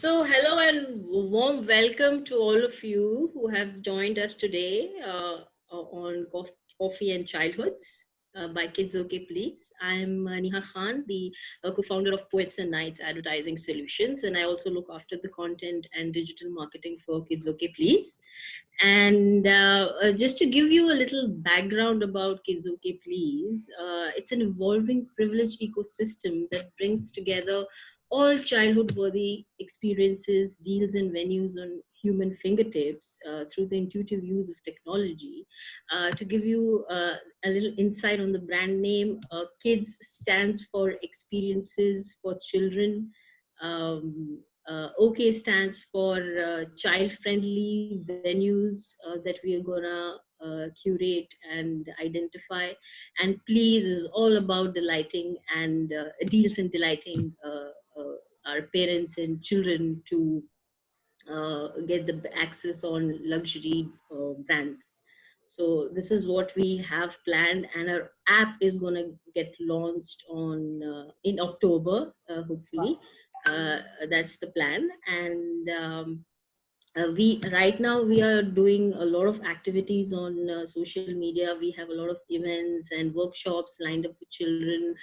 Hello and warm welcome to all of you who have joined us today on Coffee and Childhoods by Kids OK Please. I'm Neha Khan, the co-founder of Poets and Nights Advertising Solutions, and I also look after the content and digital marketing for Kids OK Please. And just to give you a little background about Kids OK Please, it's an evolving privileged ecosystem that brings together all childhood worthy experiences, deals, and venues on human fingertips through the intuitive use of technology. To give you a little insight on the brand name, KIDS stands for Experiences for Children. OK stands for child friendly venues that we are gonna curate and identify. And Please is all about delighting and deals and delighting our parents and children to get the access on luxury brands. So this is what we have planned, and our app is going to get launched on in October, hopefully. That's the plan. And we right now we are doing a lot of activities on social media. We have a lot of events and workshops lined up for children.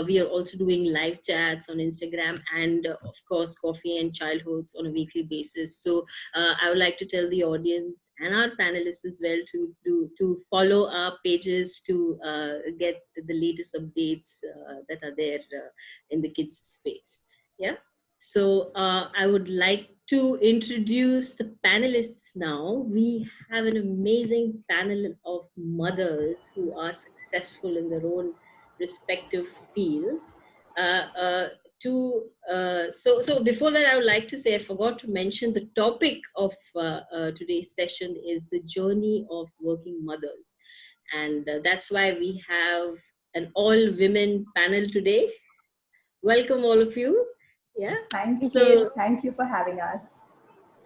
We are also doing live chats on Instagram, and of course coffee and childhoods on a weekly basis. So I would like to tell the audience and our panelists as well to follow our pages to get the latest updates that are there in the kids space. Yeah. So I would like to introduce the panelists now. We have an amazing panel of mothers who are successful in their own respective fields. So before that, I would like to say I forgot to mention the topic of today's session is the journey of working mothers, and that's why we have an all-women panel today. Welcome all of you. Yeah. Thank you. Thank you for having us.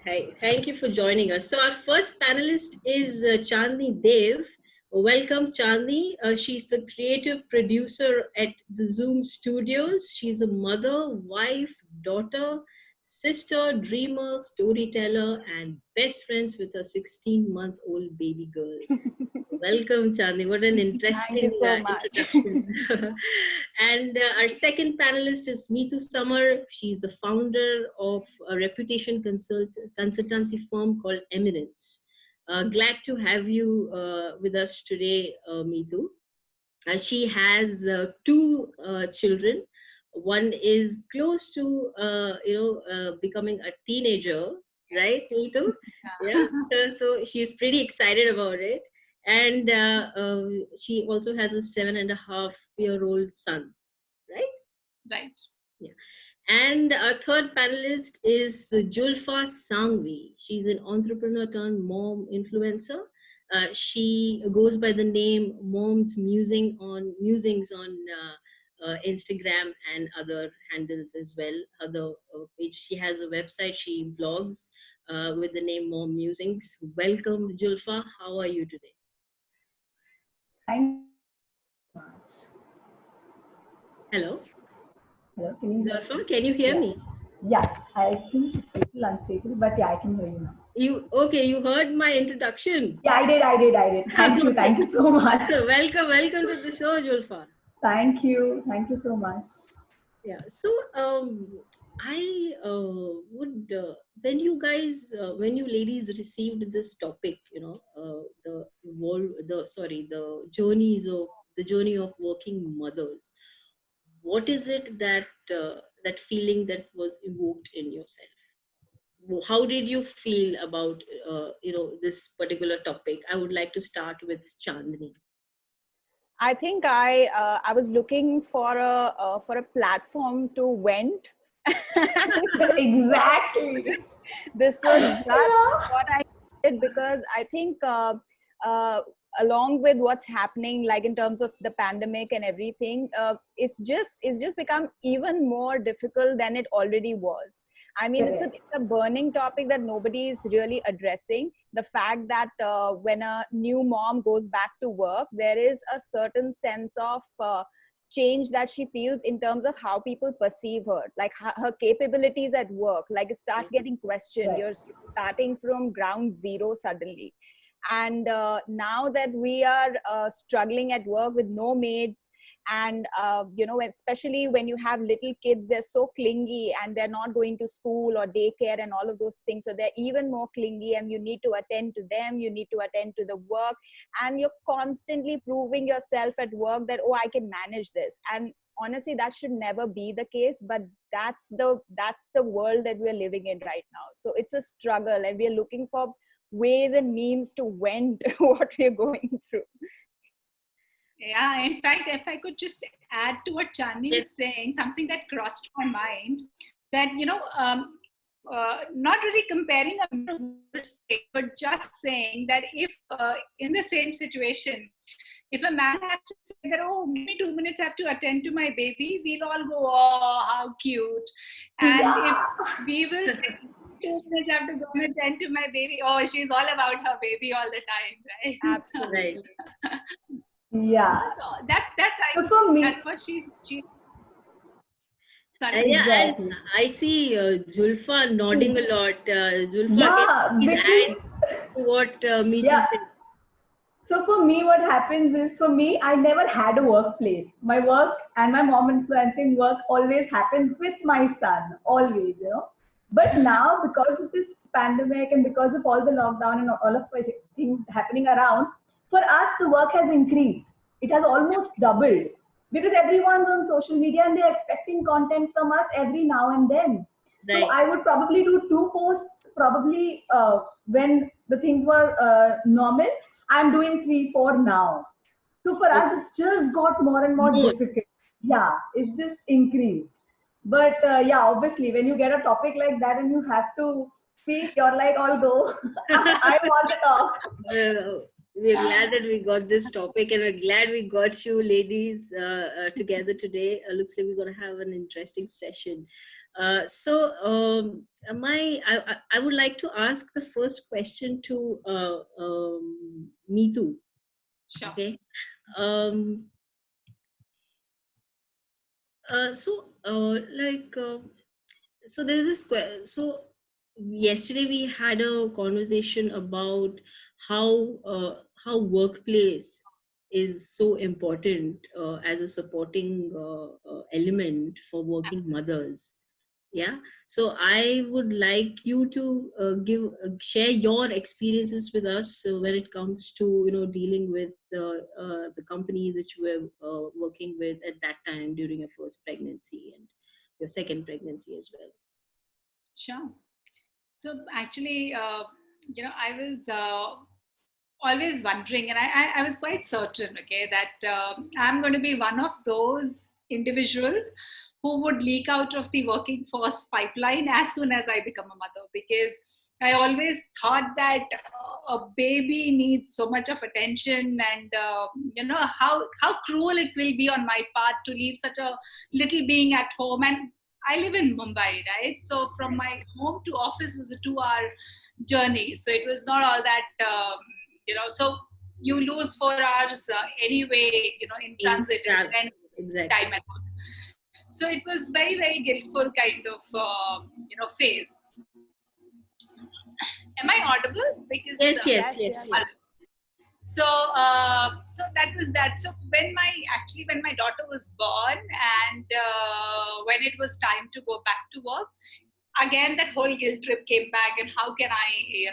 Hey, thank you for joining us. So our first panelist is Chandni Dev. Welcome, Chandni. She's a creative producer at the Zoom Studios. She's a mother, wife, daughter, sister, dreamer, storyteller, and best friends with her 16-month-old baby girl. Welcome, Chandni. What an interesting introduction. And our second panelist is Meetu Samar. She's the founder of a reputation consultancy firm called Eminence. Glad to have you with us today, Meetu. She has two children. One is close to, becoming a teenager, right, Meetu? Yeah. So she's pretty excited about it. And she also has a 7.5-year-old son, right? Right. Yeah. And our third panelist is Julfa Sangvi. She's an entrepreneur turned mom influencer. She goes by the name Mom's Musings on Instagram and other handles as well. She has a website. She blogs with the name Mom Musings. Welcome, Julfa. How are you today? Thank you so much. Hello. Hello, can you hear me? Yeah, I think it's a little unstable, but yeah, I can hear you now. You heard my introduction? Yeah, I did. Thank you so much. So welcome to the show, Julfa. Thank you so much. Yeah, so I would, when you ladies received this topic, the journey of working mothers, what is it that that feeling that was evoked in yourself? How did you feel about this particular topic? I would like to start with Chandni. I think I was looking for a platform to vent. Exactly. This was just what I did, because I think along with what's happening, like in terms of the pandemic and everything, it's just become even more difficult than it already was. I mean, it's a burning topic that nobody is really addressing. The fact that when a new mom goes back to work, there is a certain sense of change that she feels in terms of how people perceive her, like her capabilities at work. Like it starts getting questioned. Right. You're starting from ground zero suddenly. And now that we are struggling at work with no maids, and especially when you have little kids, they're so clingy and they're not going to school or daycare and all of those things, so they're even more clingy, and you need to attend to them, you need to attend to the work, and you're constantly proving yourself at work that, oh, I can manage this. And honestly, that should never be the case, but that's the world that we're living in right now. So it's a struggle, and we're looking for ways and means to vent what we're going through. Yeah, in fact, if I could just add to what Chandni was saying, something that crossed my mind, that, not really comparing a mistake, but just saying that if in the same situation, if a man has to say that, oh, give me 2 minutes, I have to attend to my baby, we'll all go, oh, how cute. And if we will say, 2 minutes, I have to go and attend to my baby, oh, she's all about her baby all the time, right? Absolutely. Yeah. So that's So for me, that's what she. Yeah, exactly. and I see Zulfa nodding a lot. Zulfa, Yeah, can you please because add to what Meetu yeah. said? So for me, what happens is, for me, I never had a workplace. My work and my mom influencing work always happens with my son, always, But now, because of this pandemic and because of all the lockdown and all of the things happening around, for us, the work has increased. It has almost doubled because everyone's on social media and they're expecting content from us every now and then. So Right. I would probably do 2 posts probably when the things were normal. I'm doing 3, 4 now. So for us, it's just got more and more difficult. Yeah, it's just increased. But yeah, obviously, when you get a topic like that and you have to speak, you're like, I'll go. I want to talk. We're glad that we got this topic, and we're glad we got you ladies together today. Looks like we're going to have an interesting session. I would like to ask the first question to Meetu. Sure. Okay. So there's this so yesterday we had a conversation about how workplace is so important as a supporting element for working mothers. Yeah, so I would like you to share your experiences with us when it comes to dealing with the company that you were working with at that time during your first pregnancy and your second pregnancy as well. Sure. So actually, I was always wondering, and I was quite certain, okay, that I'm going to be one of those individuals who would leak out of the working force pipeline as soon as I become a mother, because I always thought that a baby needs so much of attention, and how cruel it will be on my part to leave such a little being at home. And I live in Mumbai, right? So from my home to office was a 2-hour journey. So it was not all that, so you lose 4 hours anyway, in transit and then exactly. time at work. So it was very, very guiltful kind of, phase. Am I audible? Because yes. So that was that. So when my daughter was born, and when it was time to go back to work, again that whole guilt trip came back. And how can I,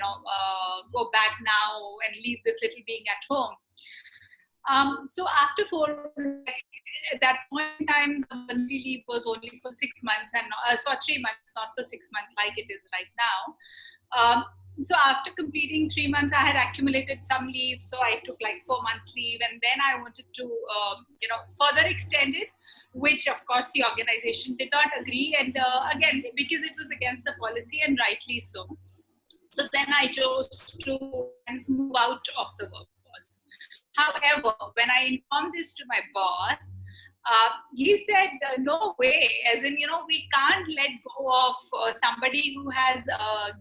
go back now and leave this little being at home? So after at that point in time, the maternity leave was only for 6 months, and for 3 months, not for 6 months like it is right now. So after completing 3 months, I had accumulated some leave. So I took like 4 months leave, and then I wanted to, further extend it, which of course the organization did not agree. And again, because it was against the policy, and rightly so. So then I chose to move out of the workforce. However, when I informed this to my boss, he said, no way, as in, we can't let go of somebody who has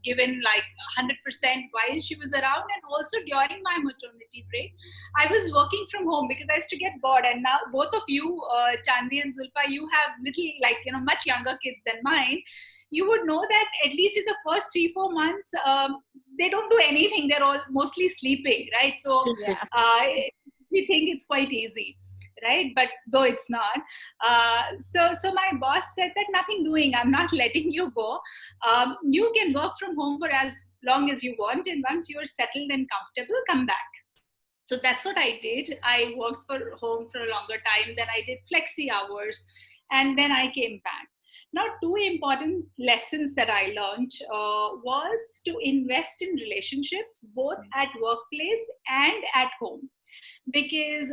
given like 100% while she was around. And also during my maternity break, I was working from home because I used to get bored. And now both of you, Chandni and Zulfa, you have little, like, much younger kids than mine. You would know that at least in the first 3-4 months, they don't do anything. They're all mostly sleeping, right? So we think it's quite easy, right? But though it's not. So my boss said that nothing doing, I'm not letting you go. You can work from home for as long as you want. And once you're settled and comfortable, come back. So that's what I did. I worked for home for a longer time. Then I did flexi hours. And then I came back. Now, 2 important lessons that I learned was to invest in relationships, both at workplace and at home. Because,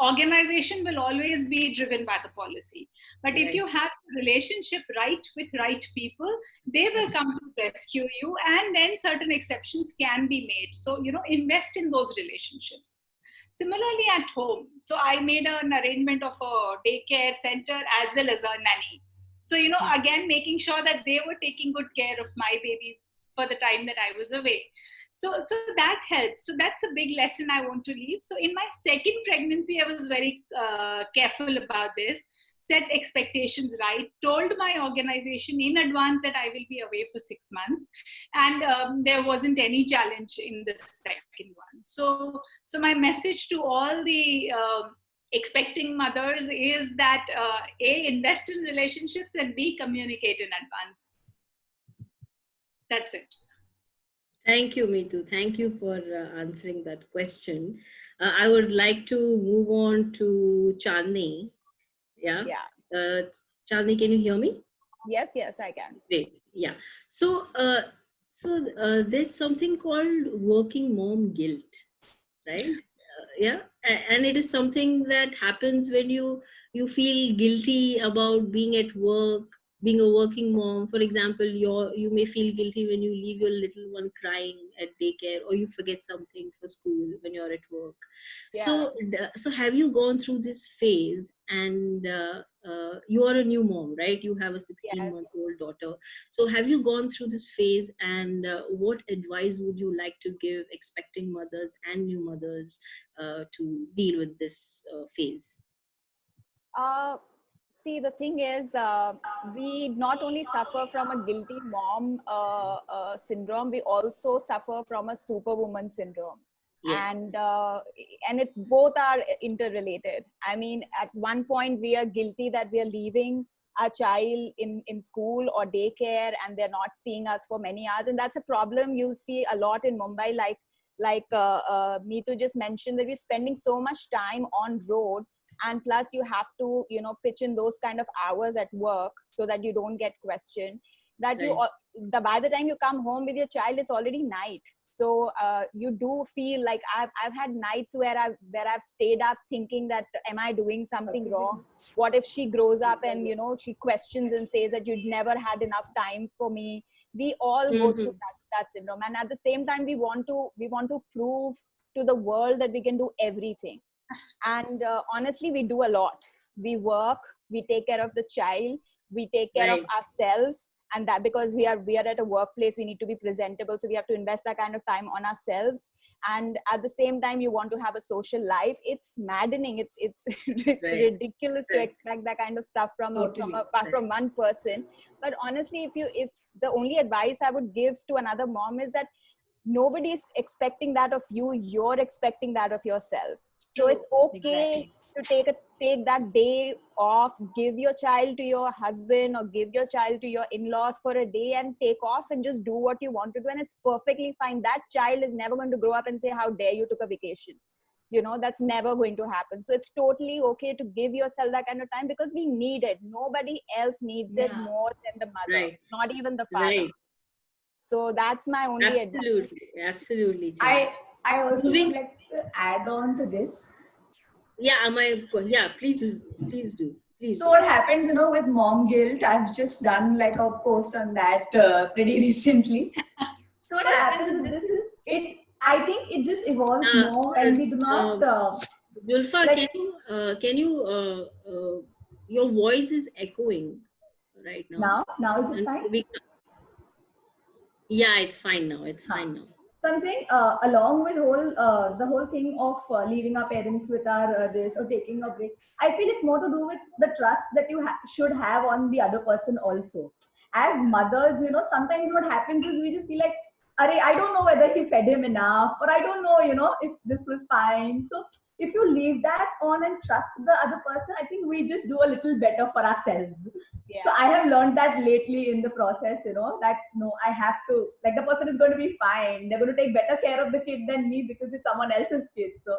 organization will always be driven by the policy. But if you have a relationship right with right people, they will come to rescue you, and then certain exceptions can be made. So, invest in those relationships. Similarly at home, so I made an arrangement of a daycare center as well as a nanny. So, again, making sure that they were taking good care of my baby for the time that I was away. So that helped. So that's a big lesson I want to leave. So in my second pregnancy, I was very careful about this. Set expectations right, told my organization in advance that I will be away for 6 months, and there wasn't any challenge in the second one. So my message to all the expecting mothers is that A, invest in relationships, and B, communicate in advance. That's it. Thank you, Meetu. Thank you for answering that question. I would like to move on to Chandni. Yeah. Chandni, can you hear me? Yes, I can. Great. Yeah. So there's something called working mom guilt, right? And it is something that happens when you feel guilty about being at work, being a working mom. For example, you may feel guilty when you leave your little one crying at daycare, or you forget something for school when you're at work. So have you gone through this phase? And you are a new mom, right? You have a 16-month-old daughter. So have you gone through this phase, and what advice would you like to give expecting mothers and new mothers to deal with this phase? See, the thing is, we not only suffer from a guilty mom syndrome, we also suffer from a superwoman syndrome. Yes. And it's both are interrelated. I mean, at one point we are guilty that we are leaving our child in school or daycare, and they're not seeing us for many hours. And that's a problem you'll see a lot in Mumbai, like Meetu just mentioned, that we're spending so much time on road. And plus you have to, pitch in those kind of hours at work so that you don't get questioned. That by the time you come home with your child, it's already night. So you do feel like I've had nights where I've stayed up thinking that, am I doing something wrong? What if she grows up and she questions and says that you'd never had enough time for me? We all go through that syndrome, and at the same time we want to prove to the world that we can do everything. And honestly, we do a lot. We work, we take care of the child, we take care of ourselves. And that because we are at a workplace, we need to be presentable. So we have to invest that kind of time on ourselves. And at the same time, you want to have a social life. It's maddening. It's ridiculous to expect that kind of stuff from one person. But honestly, if the only advice I would give to another mom is that nobody is expecting that of you. You're expecting that of yourself. So it's okay to take that day off, give your child to your husband or give your child to your in-laws for a day and take off and just do what you want to do. And it's perfectly fine. That child is never going to grow up and say, how dare you took a vacation? That's never going to happen. So it's totally okay to give yourself that kind of time, because we need it. Nobody else needs it more than the mother, not even the father. So that's my only advice. Absolutely. I also would like to add on to this. Please do. Please. So what happens, with mom guilt, I've just done like a post on that pretty recently. So what happens with this is, I think it just evolves more, and we do not Zulfa, Like, can you, your voice is echoing right now. now is it And fine? yeah, it's fine now. It's Huh. fine now. So I'm saying, along with the whole thing of leaving our parents with our this or taking a break, I feel it's more to do with the trust that you should have on the other person also. As mothers, you know, sometimes what happens is we just feel like, Arey, I don't know whether he fed him enough, or I don't know, you know, if this was fine. So if you leave that on and trust the other person, I think we just do a little better for ourselves. Yeah. So I have learned that lately in the process, you know, that no, I have to, like, the person is going to be fine. They're going to take better care of the kid than me because it's someone else's kid. So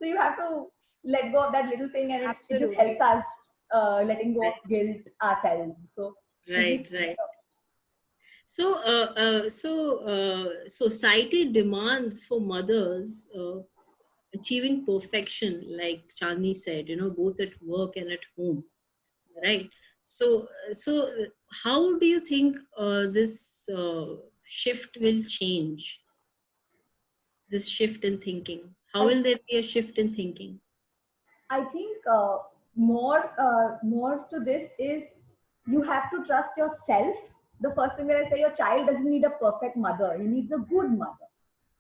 you have to let go of that little thing, and it just helps us letting go of guilt ourselves. So Right, right. So, society demands for mothers achieving perfection, like Chandni said, you know, both at work and at home, right? So, how do you think this shift will change? This shift in thinking. How will there be a shift in thinking? I think more to this is you have to trust yourself. The first thing that I say, your child doesn't need a perfect mother; he needs a good mother.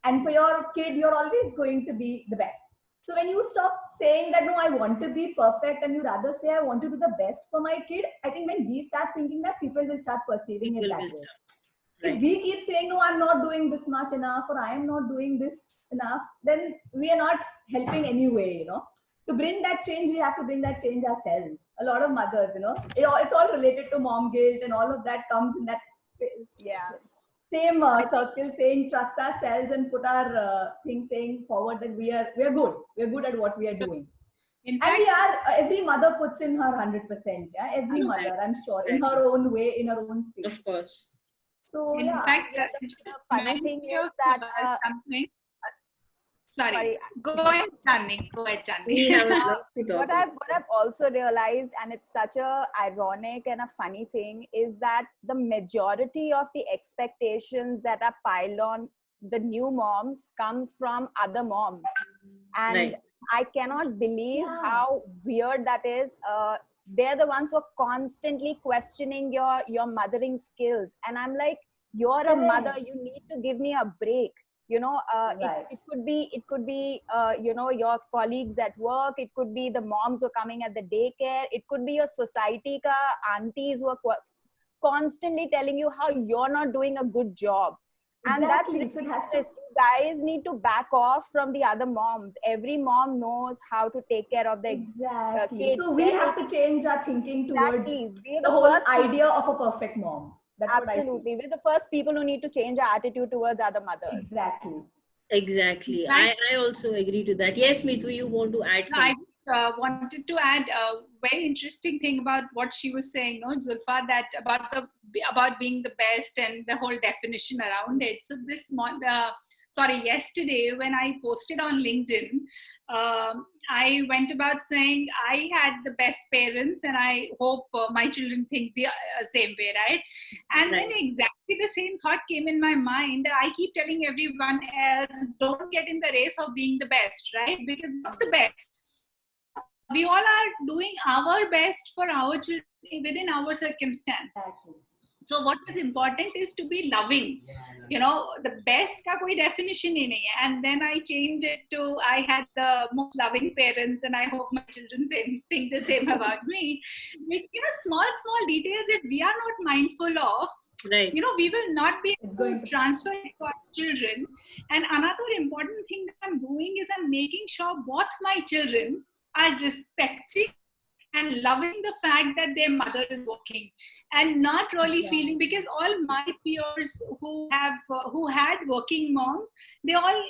And for your kid, you're always going to be the best. So when you stop saying that no, I want to be perfect, and you rather say I want to do the best for my kid, I think when we start thinking that, people will start perceiving it that way. If we keep saying no, I'm not doing this much enough, or I am not doing this enough, then we are not helping anyway, you know. To bring that change, we have to bring that change ourselves. A lot of mothers, you know, it's all related to mom guilt, and all of that comes in that same circle, saying trust ourselves and put our thing saying forward that we're good at what we are doing. And we are, every mother puts in her 100%. Yeah, every mother, I'm sure, in her own way, in her own space. Of course. So in fact, the funny thing is that sorry, go ahead, Chandni. What I've also realized, and it's such a ironic and a funny thing, is that the majority of the expectations that are piled on the new moms comes from other moms, and I cannot believe how weird that is. They're the ones who are constantly questioning your mothering skills, and I'm like, you're a mother, you need to give me a break. You know, it could be you know, your colleagues at work, it could be the moms who are coming at the daycare, it could be your society ka aunties who are constantly telling you how you're not doing a good job. And that's ridiculous. You guys need to back off from the other moms. Every mom knows how to take care of the kids. So we have to change our thinking towards the whole idea of a perfect mom. That's absolutely. We're the first people who need to change our attitude towards other mothers. Exactly. I also agree to that. Yes, Mitu, you want to add something? I just wanted to add a very interesting thing about what she was saying, no, Zulfa, that about being the best and the whole definition around it. So yesterday when I posted on LinkedIn, I went about saying I had the best parents, and I hope my children think the same way, right? And then exactly the same thought came in my mind, that I keep telling everyone else, don't get in the race of being the best, right? Because what's the best? We all are doing our best for our children within our circumstance. So what is important is to be loving. You know, the best ka koi definition hi nahi hai. And then I changed it to, I had the most loving parents, and I hope my children think the same about me. But, you know, small details, if we are not mindful of, you know, we will not be able to transfer it to our children. And another important thing that I'm doing is I'm making sure both my children are respecting and loving the fact that their mother is working, and not really feeling, because all my peers who had working moms, they all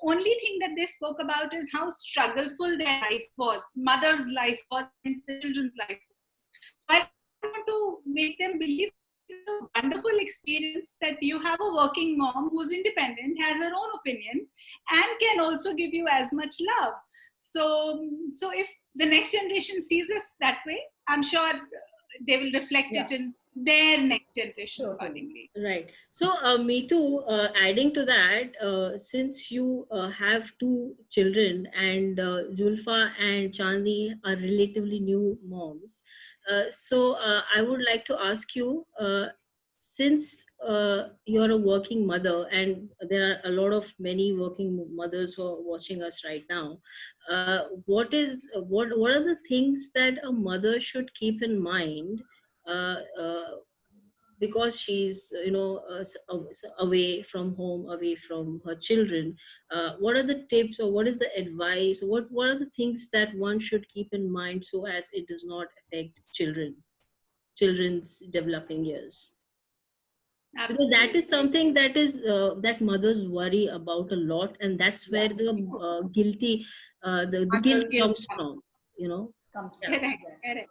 only thing that they spoke about is how struggleful their life was, mother's life was, and the children's life was. I want to make them believe it's a wonderful experience that you have a working mom who's independent, has her own opinion, and can also give you as much love. So if the next generation sees us that way, I'm sure they will reflect it in their next generation Totally. accordingly. Right. So, Meetu, adding to that, since you have two children and Zulfa and Chandni are relatively new moms, I would like to ask you, since you're a working mother and there are a lot of many working mothers who are watching us right now, what are the things that a mother should keep in mind? Because she's away from home, away from her children, what are the tips or what is the advice, what are the things that one should keep in mind so as it does not affect children's developing years? Because that is Absolutely. something that is that mothers worry about a lot, and that's where the guilty the guilt Guilt comes from, you know. Comes Yeah. from. Correct, Exactly. correct.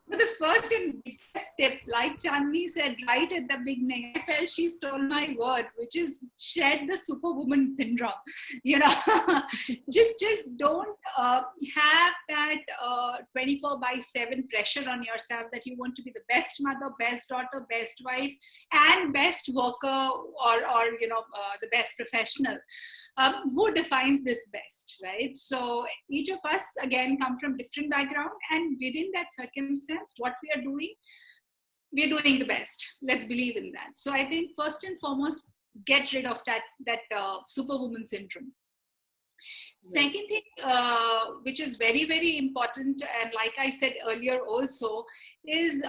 But the first and biggest tip, like Chandni said right at the beginning, I felt she stole my word, which is shed the superwoman syndrome. You know, just don't have that 24/7 pressure on yourself that you want to be the best mother, best daughter, best wife, and best worker, or the best professional. Who defines this best, right? So each of us again come from different background, and within that circumstance, what we are doing, we're doing the best. Let's believe in that. So I think first and foremost, get rid of that superwoman syndrome. Second thing, which is very, very important, and like I said earlier also, is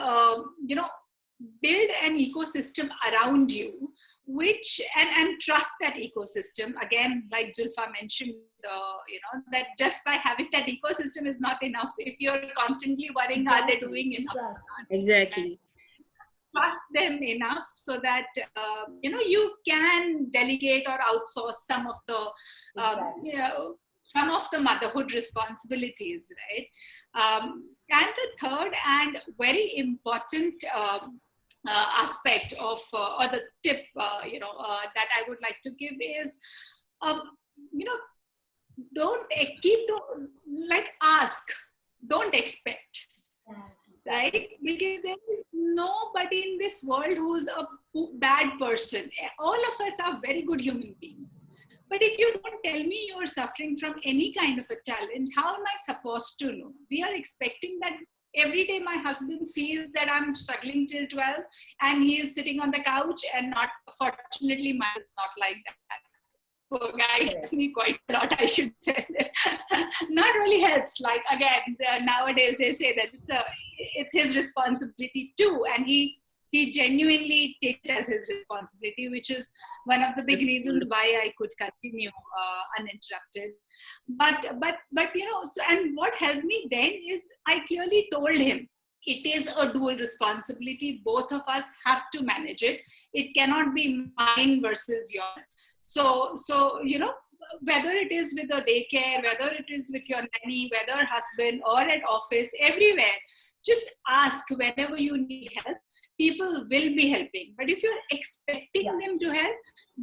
build an ecosystem around you, which and trust that ecosystem. Again, like Zulfa mentioned, that just by having that ecosystem is not enough. If you're constantly worrying, are they doing enough? Trust. Exactly. Trust them enough so that you can delegate or outsource some of the some of the motherhood responsibilities, right? And the third and very important aspect of or the tip that I would like to give is don't ask, don't expect, right? Because there is nobody in this world who's a bad person. All of us are very good human beings. But if you don't tell me you're suffering from any kind of a challenge, how am I supposed to know? We are expecting that every day my husband sees that I'm struggling till 12 and he is sitting on the couch, and not, fortunately, mine is not like that. Poor guy hits me quite a lot, I should say. Not really helps. Like, again, nowadays they say that it's his responsibility too, and he genuinely takes it as his responsibility, which is one of the big reasons why I could continue uninterrupted. But and what helped me then is I clearly told him it is a dual responsibility. Both of us have to manage it. It cannot be mine versus yours. So whether it is with a daycare, whether it is with your nanny, whether husband or at office, everywhere, just ask whenever you need help. People will be helping. But if you're expecting them to help,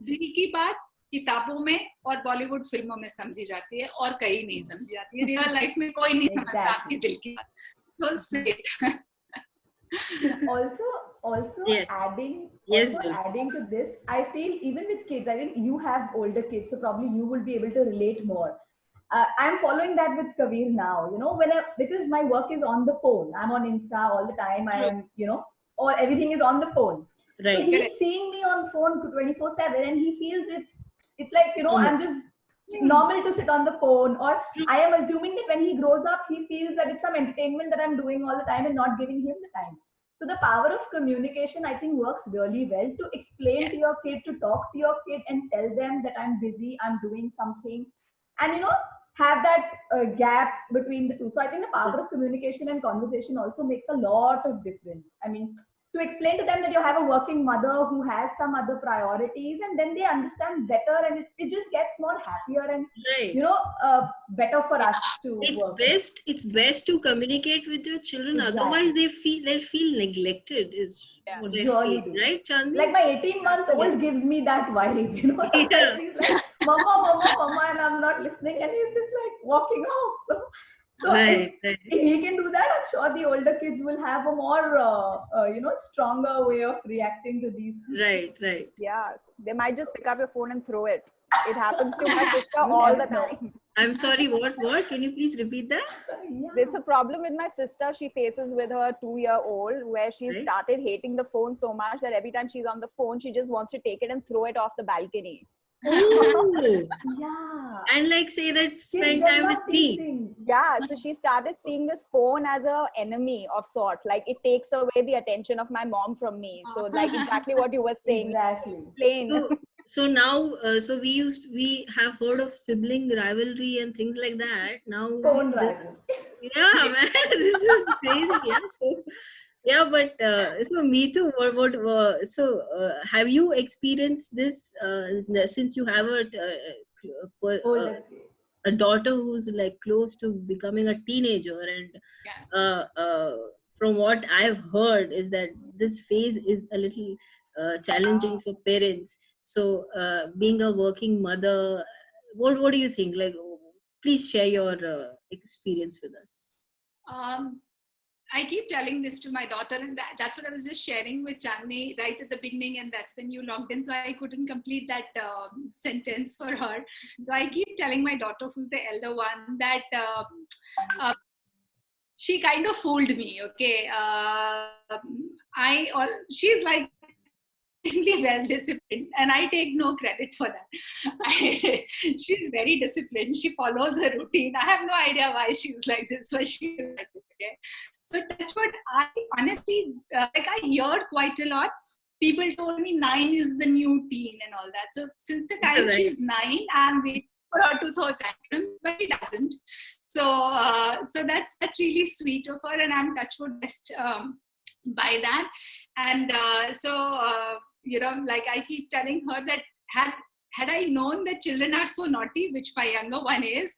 दिल की बात किताबों में और बॉलीवुड फिल्मों में समझी जाती है और कहीं नहीं समझी जाती है. रियल लाइफ में कोई नहीं समझता आपके दिल की बात. So say it. Also Yes. adding Yes, adding to this, I feel even with kids, I think you have older kids, so probably you will be able to relate more. I'm following that with Kavir now, because my work is on the phone. I'm on Insta all the time. I am, or everything is on the phone. right. So he's seeing me on phone 24/7, and he feels it's like, I'm just normal to sit on the phone, or I am assuming that when he grows up, he feels that it's some entertainment that I'm doing all the time and not giving him the time. So the power of communication, I think, works really well to explain to your kid, to talk to your kid and tell them that I'm busy, I'm doing something, and have that gap between the two. So I think the power of communication and conversation also makes a lot of difference. I mean, to explain to them that you have a working mother who has some other priorities, and then they understand better, and it just gets more happier and better for us to work. It's best to communicate with your children. Exactly. Otherwise they'll feel neglected is what they Really feel, do. right, Chandni? Like my 18 months old gives me that vibe, sometimes Yeah. he's like, mama, and I'm not listening, and he's just like walking off. So Right, right. if he can do that, I'm sure the older kids will have a more, stronger way of reacting to these things. Right, right. Yeah, they might just pick up your phone and throw it. It happens to my sister You all the never know. time. I'm sorry, what? Can you please repeat that? There's a problem with my sister she faces with her 2-year-old, where she Right. started hating the phone so much that every time she's on the phone, she just wants to take it and throw it off the balcony. Oh, Yeah. and like say that Kids spend time with develop these me. things. Yeah, so she started seeing this phone as a enemy of sort. Like it takes away the attention of my mom from me. So like exactly what you were saying. Exactly. Plain. So now, so we have heard of sibling rivalry and things like that. Now, Phone rival. yeah, man, this is crazy. Yeah, so yeah, but so me too. Have you experienced this since you have Older kids. a daughter who's like close to becoming a teenager, and from what I've heard is that this phase is a little challenging for parents. So being a working mother, what do you think? Like, please share your experience with us. I keep telling this to my daughter, and that's what I was just sharing with Chandni right at the beginning, and that's when you logged in, so I couldn't complete that sentence for her. So I keep telling my daughter, who's the elder one, that she kind of fooled me. Okay, she's like extremely well disciplined, and I take no credit for that. She's very disciplined. She follows her routine. I have no idea why she's like this, why she's like this. Okay, so that's what I honestly like. I hear quite a lot. People told me 9 is the new teen and all that. So since the time Right. she's 9, I'm waiting for her to throw tantrums, but she doesn't. So so that's really sweet of her, and I'm touchwood blessed by that. And like I keep telling her that had I known that children are so naughty, which my younger one is,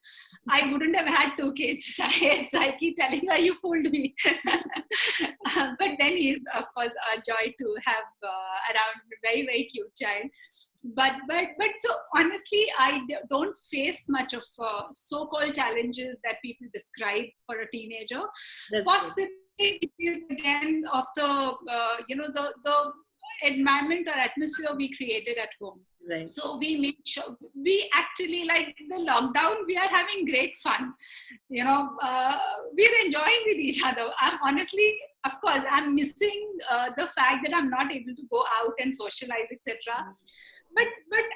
I wouldn't have had 2 kids, right? So I keep telling her, you fooled me. But then he's, of course, a joy to have around, very, very cute child. But so honestly, I don't face much of so-called challenges that people describe for a teenager. That's Possibly it is again of the the environment or atmosphere we created at home. right. So we made sure, we actually, like the lockdown, we are having great fun. We're enjoying with each other. I'm honestly, of course, I'm missing the fact that I'm not able to go out and socialize, etc. But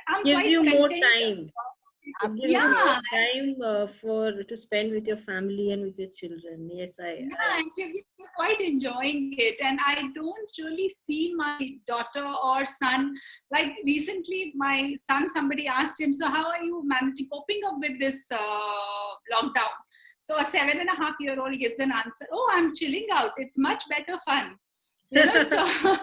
I'm Gives quite you content. more time. Absolutely. Yeah. Time to spend with your family and with your children. Yes, Yeah, we're quite enjoying it, and I don't really see my daughter or son. Like recently, my son, somebody asked him, "So how are you managing, coping up with this lockdown?" So a 7.5-year-old gives an answer: "Oh, I'm chilling out. It's much better fun." So.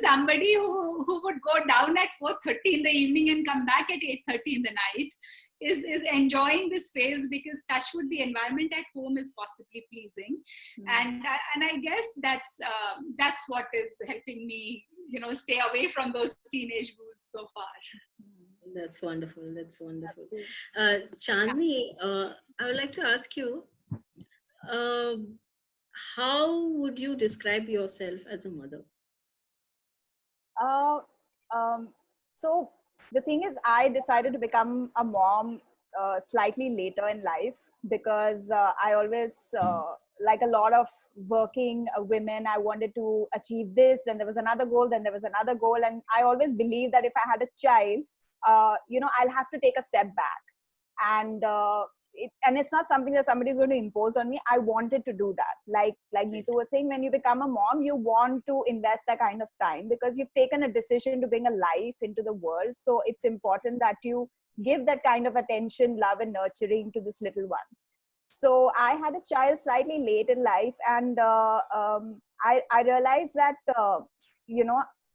Somebody who would go down at 4:30 in the evening and come back at 8:30 in the night is enjoying this phase, because touchwood, the environment at home is possibly pleasing. And I guess that's what is helping me, stay away from those teenage blues so far. That's wonderful. That's wonderful. Chandni, I would like to ask you, how would you describe yourself as a mother? So the thing is, I decided to become a mom slightly later in life, because I always, like a lot of working women, I wanted to achieve this, then there was another goal, then there was another goal. And I always believed that if I had a child, I'll have to take a step back. And it's not something that somebody's going to impose on me. I wanted to do that. Like Neetu was saying, when you become a mom, you want to invest that kind of time, because you've taken a decision to bring a life into the world. So it's important that you give that kind of attention, love, and nurturing to this little one. So I had a child slightly late in life, and I realized that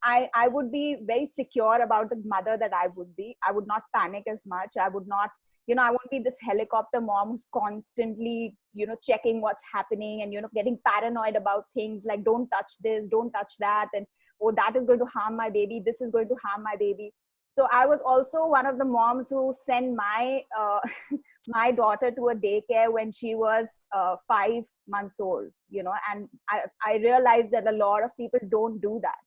I would be very secure about the mother that I would be. I would not panic as much. I would not, I won't be this helicopter mom who's constantly, checking what's happening and, getting paranoid about things like, don't touch this, don't touch that. And, oh, that is going to harm my baby. This is going to harm my baby. So I was also one of the moms who send my my daughter to a daycare when she was 5 months old, and I realized that a lot of people don't do that.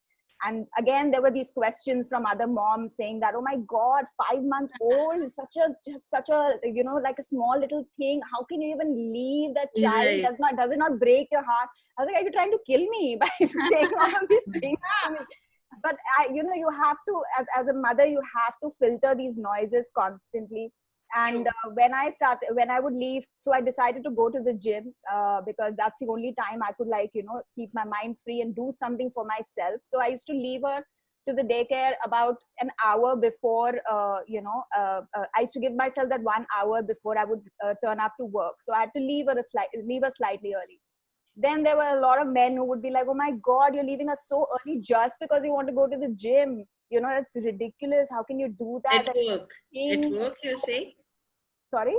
And again, there were these questions from other moms saying that, oh my God, 5 month old, such a, like a small little thing. How can you even leave that child? Right. Does it not break your heart? I was like, are you trying to kill me by saying all of these things to me? But you have to, as a mother, you have to filter these noises constantly. And when I would leave, so I decided to go to the gym because that's the only time I could keep my mind free and do something for myself. So I used to leave her to the daycare about an hour before, I used to give myself that 1 hour before I would turn up to work. So I had to leave her slightly early. Then there were a lot of men who would be like, oh my God, you're leaving us so early just because you want to go to the gym. That's ridiculous. How can you do that? At work. At work, you're saying? Sorry?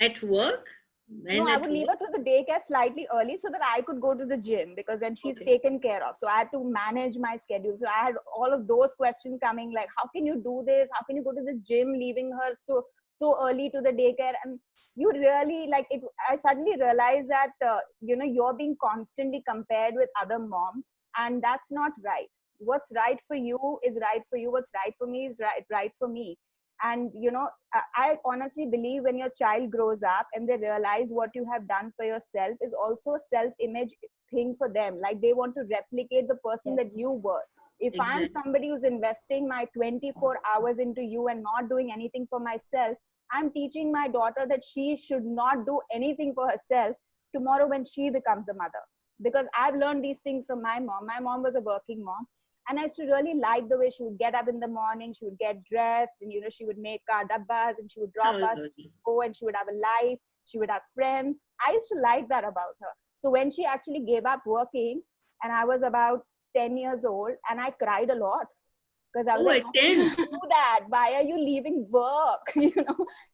At work? No, I would leave her to the daycare slightly early so that I could go to the gym, because then she's taken care of. So I had to manage my schedule. So I had all of those questions coming, like, how can you do this? How can you go to the gym, leaving her so early to the daycare? And you really I suddenly realized that, you're being constantly compared with other moms, and that's not right. What's right for you is right for you. What's right for me is right for me. And I honestly believe when your child grows up and they realize what you have done for yourself is also a self-image thing for them. Like, they want to replicate the person that you were. If I'm somebody who's investing my 24 hours into you and not doing anything for myself, I'm teaching my daughter that she should not do anything for herself tomorrow when she becomes a mother. Because I've learned these things from my mom. My mom was a working mom. And I used to really like the way she would get up in the morning, she would get dressed, and she would make dabbas, and she would drop us, go, and she would have a life, she would have friends. I used to like that about her. So when she actually gave up working, and I was about 10 years old, and I cried a lot. Because I was like, how can you do that? Why are you leaving work?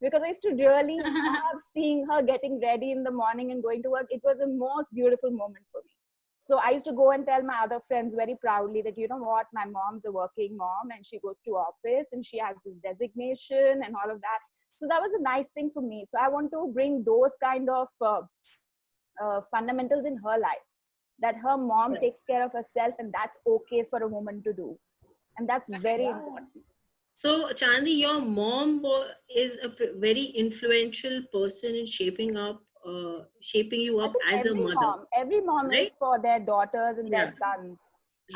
Because I used to really love seeing her getting ready in the morning and going to work. It was the most beautiful moment for me. So I used to go and tell my other friends very proudly that, you know what, my mom's a working mom and she goes to office and she has this designation and all of that. So that was a nice thing for me. So I want to bring those kind of fundamentals in her life, that her mom takes care of herself and that's okay for a woman to do. And that's very important. So, Chandi, your mom is a very influential person in shaping you up as a mother. Every mom is for their daughters and their sons.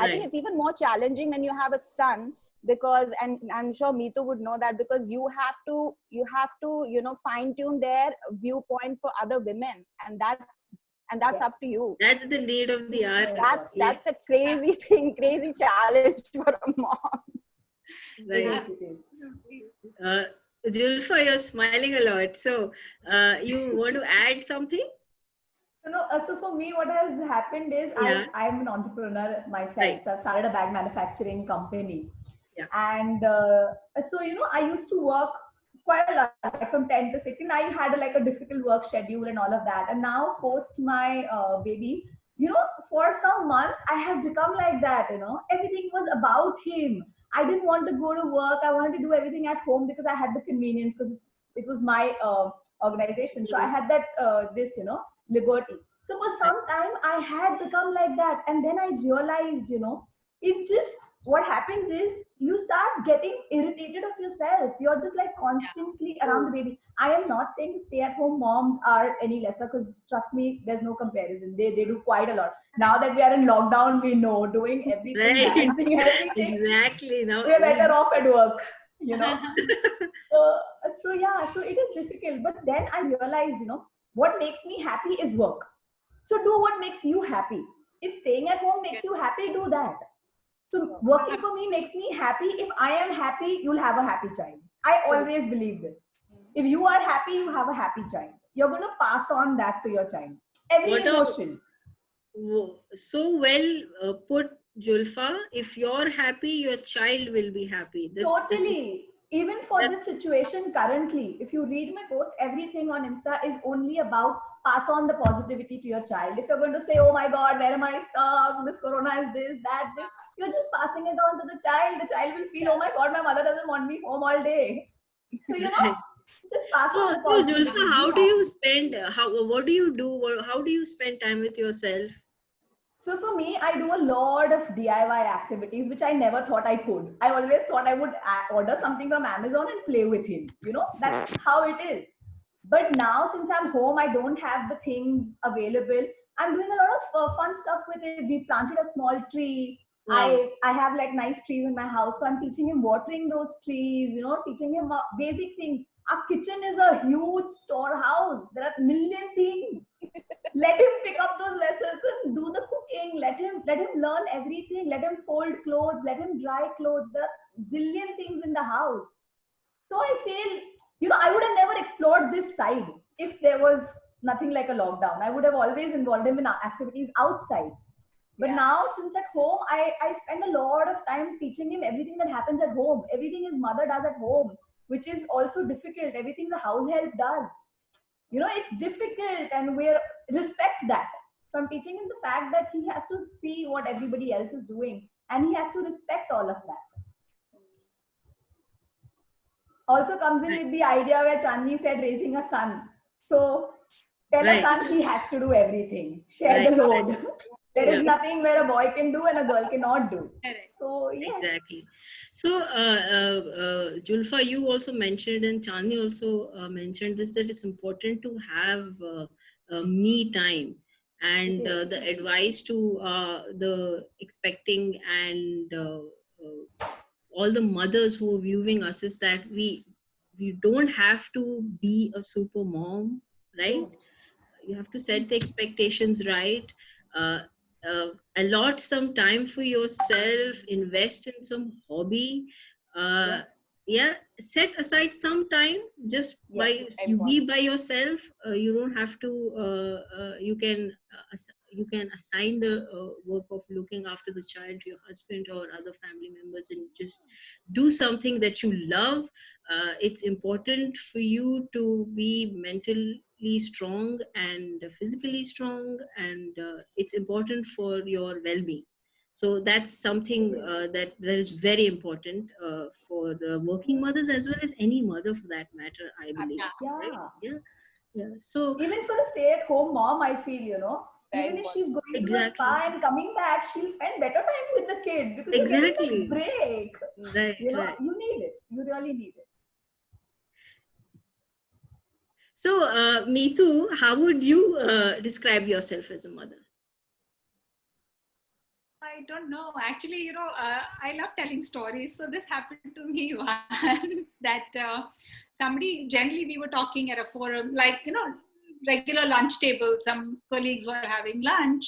I think it's even more challenging when you have a son, because, and I'm sure Meetu would know that, because you have to fine tune their viewpoint for other women, and that's up to you. That's the need of the hour. That's a crazy thing, crazy challenge for a mom. Right. Julfa, you're smiling a lot. So, you want to add something? So for me, what has happened is I'm an entrepreneur myself. So I've started a bag manufacturing company. Yeah. And so, I used to work quite a lot, like from 10 to 16. I had a difficult work schedule and all of that. And now post my baby, for some months, I have become like that, everything was about him. I didn't want to go to work. I wanted to do everything at home because I had the convenience, because it was my organization. So I had that, liberty. So for some time, I had become like that. And then I realized, it's just, what happens is you start getting irritated of yourself. You're just constantly around the baby. I am not saying stay-at-home moms are any lesser, because trust me, there's no comparison. They do quite a lot. Now that we are in lockdown, we know doing everything, dancing, everything. Exactly. Now we're better off at work, So it is difficult. But then I realized, what makes me happy is work. So do what makes you happy. If staying at home makes you happy, do that. So working for me makes me happy. If I am happy, you'll have a happy child. I always believe this. If you are happy, you have a happy child. You're going to pass on that to your child. Every emotion. So well put, Julfa. If you're happy, your child will be happy. Totally. Even for this situation currently, if you read my post, everything on Insta is only about pass on the positivity to your child. If you're going to say, oh my God, where am I stuck? This corona is this, that, this. You're just passing it on to the child. The child will feel, oh my God, my mother doesn't want me home all day. So, Just pass on the So positivity. Julfa, how do you spend? What do you do? How do you spend time with yourself? So for me, I do a lot of DIY activities, which I never thought I could. I always thought I would order something from Amazon and play with him. You know, that's how it is. But now, since I'm home, I don't have the things available. I'm doing a lot of fun stuff with it. We planted a small tree. Wow. I have like nice trees in my house, so I'm teaching him watering those trees. You know, teaching him basic things. Our kitchen is a huge storehouse. There are a million things. Let him pick up those vessels and do the cooking. Let him learn everything. Let him fold clothes. Let him dry clothes. There are zillion things in the house. So I feel, I would have never explored this side if there was nothing like a lockdown. I would have always involved him in activities outside. But Yeah. now, since at home, I spend a lot of time teaching him everything that happens at home, everything his mother does at home, which is also difficult, everything the house help does. It's difficult, and we respect that. So I'm teaching him the fact that he has to see what everybody else is doing, and he has to respect all of that. Also comes in with the idea where Chandni said raising a son. So tell a Right. son he has to do everything, share Right. the load. There is Yeah. nothing where a boy can do and a girl cannot do. Correct. So yes. Exactly. So, Julfa, you also mentioned, and Chandni also mentioned this, that it's important to have me time. And It is. the advice to the expecting and all the mothers who are viewing us is that we don't have to be a super mom, right? You have to set the expectations right. uh, Allot some time for yourself, invest in some hobby. uh, Yes. yeah, set aside some time just by Yes. you be by yourself. You don't have to you can assign the work of looking after the child to your husband or other family members, and just do something that you love. It's important for you to be mentally strong and physically strong, and it's important for your well-being. So that's something that is very important for working mothers as well as any mother for that matter, I believe. Absolutely. Right? Yeah. Yeah. So Even for a stay-at-home mom, I feel, Very even if she's important. going to a exactly, spa and coming back, she'll spend better time with the kid because you're getting that exactly, break. right, right. You need it. You really need it. So, Meetu, how would you describe yourself as a mother? I don't know. Actually, I love telling stories. So this happened to me once that somebody, generally we were talking at a forum, like, regular lunch table. Some colleagues were having lunch,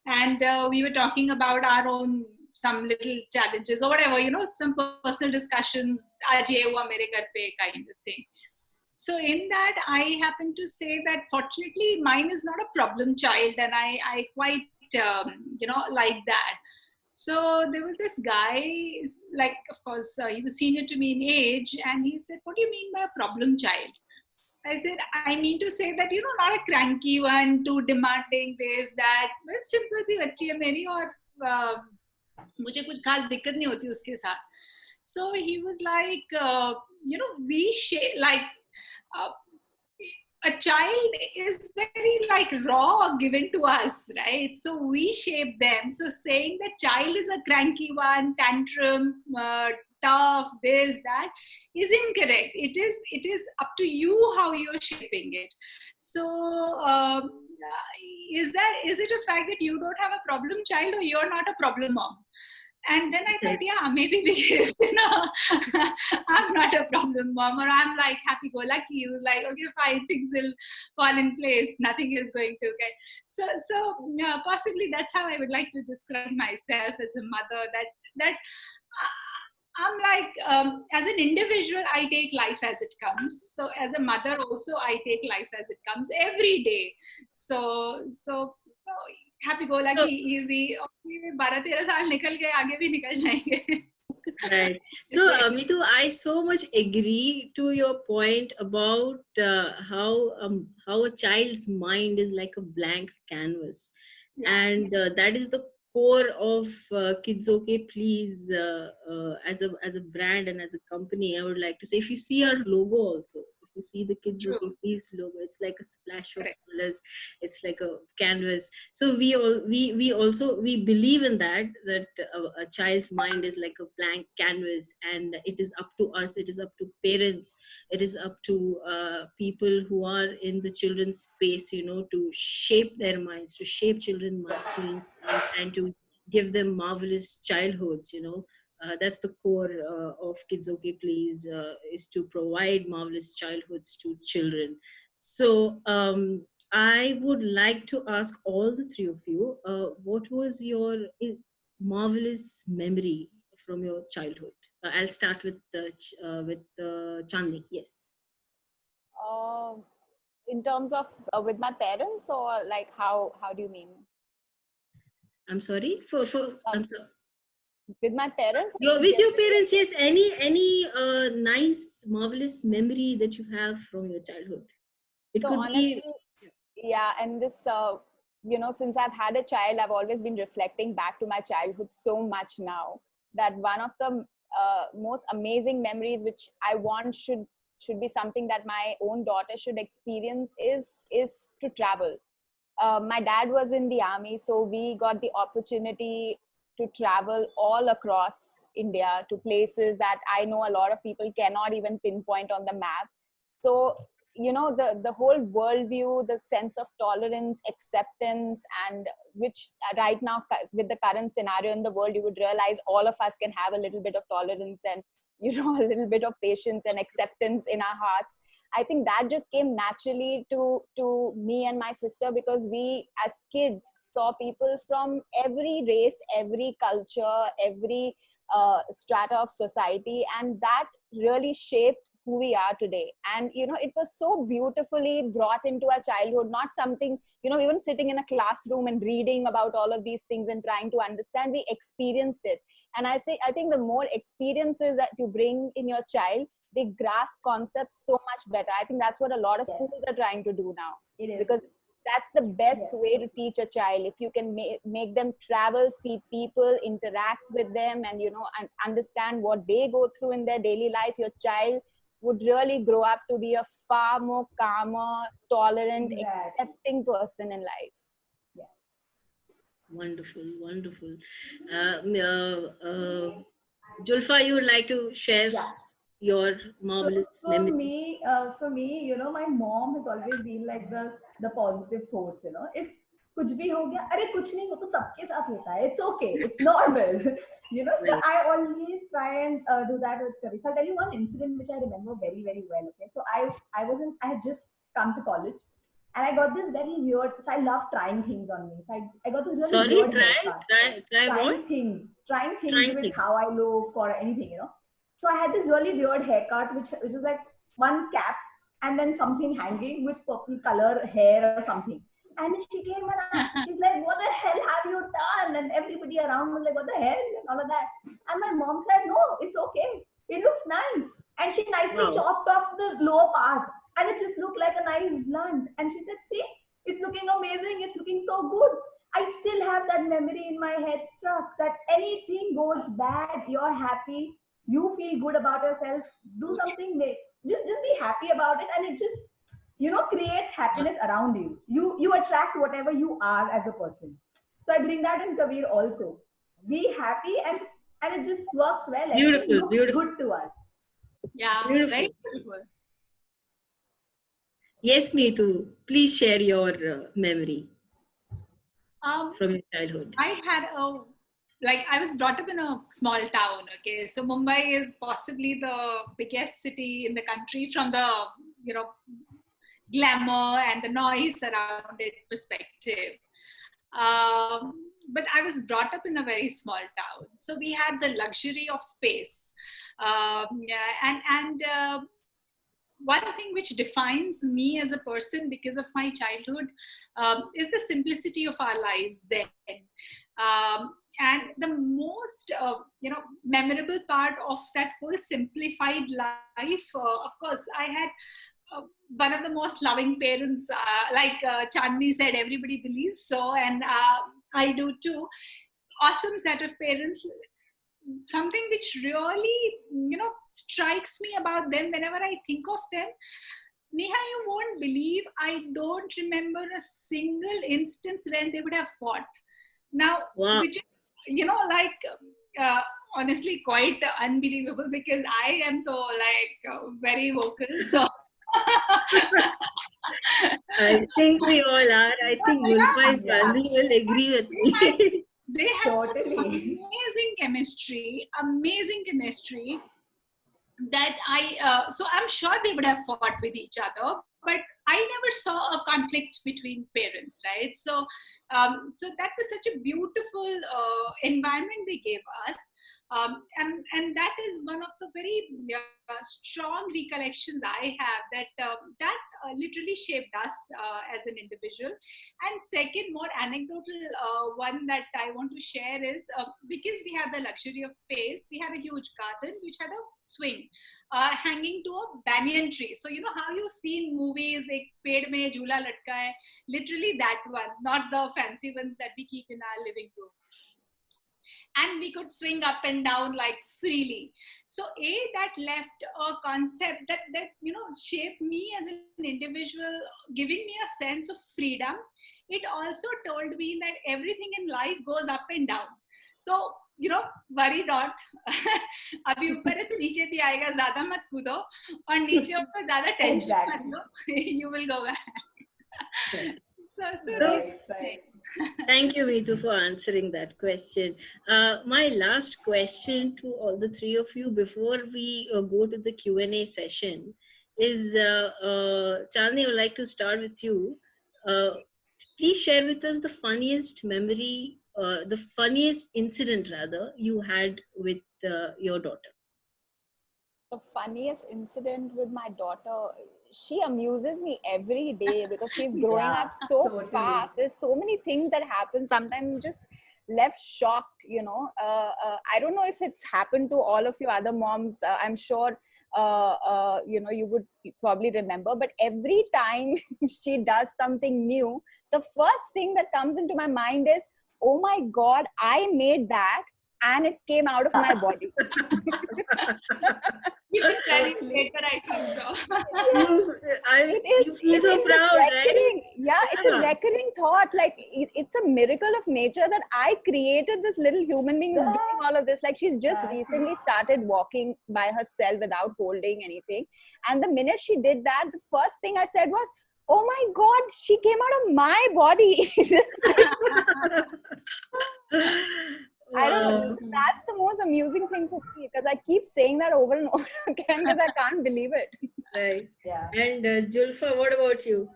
and we were talking about our own, some little challenges or whatever, some personal discussions, "Aaj ye hua mere ghar pe," kind of thing. So in that, I happen to say that fortunately mine is not a problem child, and I quite like that. So there was this guy, like, of course, he was senior to me in age, and he said, "What do you mean by a problem child?" I said, "I mean to say that, not a cranky one, too demanding, this, that, but simple सी बच्ची है मेरी, और मुझे कुछ खास दिक्कत नहीं होती उसके साथ." So he was like, we like, uh, a child is very like raw given to us, right? So we shape them. So saying that child is a cranky one, tantrum, tough, this, that, is incorrect. It is up to you how you're shaping it. So is it a fact that you don't have a problem child, or you're not a problem mom? And then I thought, yeah, maybe because, I'm not a problem mom, or I'm like happy-go-lucky, like, okay, fine, things will fall in place. Nothing is going to get. So possibly that's how I would like to describe myself as a mother. That I'm like, as an individual, I take life as it comes. So as a mother, also, I take life as it comes every day. So happy go lucky, easy. Okay, 12-13 साल निकल गए, आगे भी निकल जाएंगे. Right. So, Mitu, I so much agree to your point about how a child's mind is like a blank canvas, and that is the core of Kids OK Please as a brand and as a company. I would like to say, if you see our logo also, you see the Kids True. Okay Please logo, it's like a splash of Correct. colors, it's like a canvas. So we also we believe in that a child's mind is like a blank canvas, and it is up to us, it is up to parents, it is up to people who are in the children's space, to shape their minds, to shape children's minds, and to give them marvelous childhoods. That's the core of Kids Okay Please, is to provide marvelous childhoods to children. So I would like to ask all the three of you, what was your marvelous memory from your childhood? I'll start with Chandni. Yes. Um, in terms of with my parents, or like how do you mean? I'm sorry I'm sorry. With my parents? With your parents, yes. Any nice, marvelous memory that you have from your childhood? It So could honestly, be. yeah, and this since I've had a child, I've always been reflecting back to my childhood so much now, that one of the most amazing memories which I want should be something that my own daughter should experience is to travel. My dad was in the army, so we got the opportunity to travel all across India to places that I know a lot of people cannot even pinpoint on the map. So the whole worldview, the sense of tolerance, acceptance, and which right now with the current scenario in the world, you would realize all of us can have a little bit of tolerance and a little bit of patience and acceptance in our hearts. I think that just came naturally to me and my sister, because we as kids saw people from every race, every culture, every strata of society, and that really shaped who we are today. And it was so beautifully brought into our childhood, not something, even sitting in a classroom and reading about all of these things and trying to understand, we experienced it. And I think the more experiences that you bring in your child, they grasp concepts so much better. I think that's what a lot of Yes. schools are trying to do now. It is. Because that's the best Yes. way to teach a child. If you can make them travel, see people, interact with them, and and understand what they go through in their daily life, your child would really grow up to be a far more calmer, tolerant, Exactly. accepting person in life. Wonderful. Julfa, you would like to share Yeah. your marvelous So memory? for me, my mom has always been like the positive force. If कुछ भी हो गया, अरे कुछ नहीं हो तो सबके साथ होता है. It's okay. It's normal. So Right. I always try and do that with Kavi. So I'll tell you one incident which I remember very, very well. Okay. So I had just come to college, and I got this very weird. So I love trying things on me. So I got this really Sorry, weird haircut. try what? Trying things Trying with things. how I look or anything. So I had this really weird haircut, which was like one cap and then something hanging with purple color hair or something. And she came and she's like, "What the hell have you done?" And everybody around was like, "What the hell?" and all of that. And my mom said, "No, it's okay. It looks nice." And she nicely Wow. chopped off the lower part, and it just looked like a nice blunt. And she said, "See, it's looking amazing. It's looking so good." I still have that memory in my head stuck that anything goes bad, you're happy, you feel good about yourself, do something, just be happy about it, and it just creates happiness around you. You attract whatever you are as a person. So I bring that in Kabir also. Be happy, and it just works well. Everything Beautiful, looks beautiful. good to us. Yeah, Beautiful. very beautiful. Yes, me too. Please share your memory Um, from your childhood. I had I was brought up in a small town. Okay, so Mumbai is possibly the biggest city in the country from the glamour and the noise around it perspective. But I was brought up in a very small town, so we had the luxury of space, and one thing which defines me as a person because of my childhood is the simplicity of our lives then. And the most memorable part of that whole simplified life, of course, I had one of the most loving parents, like Chandni said, everybody believes so, and I do too. Awesome set of parents. Something which really strikes me about them whenever I think of them, Neha, you won't believe, I don't remember a single instance when they would have fought. Now, Wow. which is, you know, like, uh, honestly, quite unbelievable, because I am so like very vocal. So, I think we all are. I think Zulfa and Yeah. Chandni will agree with me. they had such Totally. amazing chemistry that so I'm sure they would have fought with each other, but I never saw a conflict between parents, right? So, so that was such a beautiful environment they gave us, and that is one of the very strong recollections I have, that literally shaped us as an individual. And second, more anecdotal one that I want to share is, because we had the luxury of space, we had a huge garden which had a swing hanging to a banyan tree. So you know how you see in movies, ek ped mein jhula latka hai, literally that one, not the fancy ones that we keep in our living room. And we could swing up and down like freely. So that left a concept that you know shaped me as an individual, giving me a sense of freedom. It also told me that everything in life goes up and down. So you know, worry not. अभी ऊपर है तो नीचे भी आएगा, ज्यादा मत कूदो, और नीचे ऊपर ज्यादा टेंशन मत लो. You will go back. So Right. Thank you, Meetu, for answering that question. My last question to all the three of you before we go to the Q&A session is, Chandni, I would like to start with you. Please share with us the funniest memory, the funniest incident rather, you had with your daughter. The funniest incident with my daughter, she amuses me every day because she's growing Yeah, up so totally. fast. There's so many things that happen. Sometimes I'm just left shocked, you know. I don't know if it's happened to all of you other moms. I'm sure, you know, you would probably remember. But every time she does something new, the first thing that comes into my mind is, oh my God, I made that and it came out of my body. you can tell it later, I think so. You feel so It's proud, a right? recurring, yeah, it's a recurring thought. Like it's a miracle of nature that I created this little human being who's doing all of this. Like she's just recently started walking by herself without holding anything. And the minute she did that, the first thing I said was, oh my God, she came out of my body. I don't know. That's the most amusing thing for me because I keep saying that over and over again because I can't believe it. Right. Yeah. And Zulfa, what about you?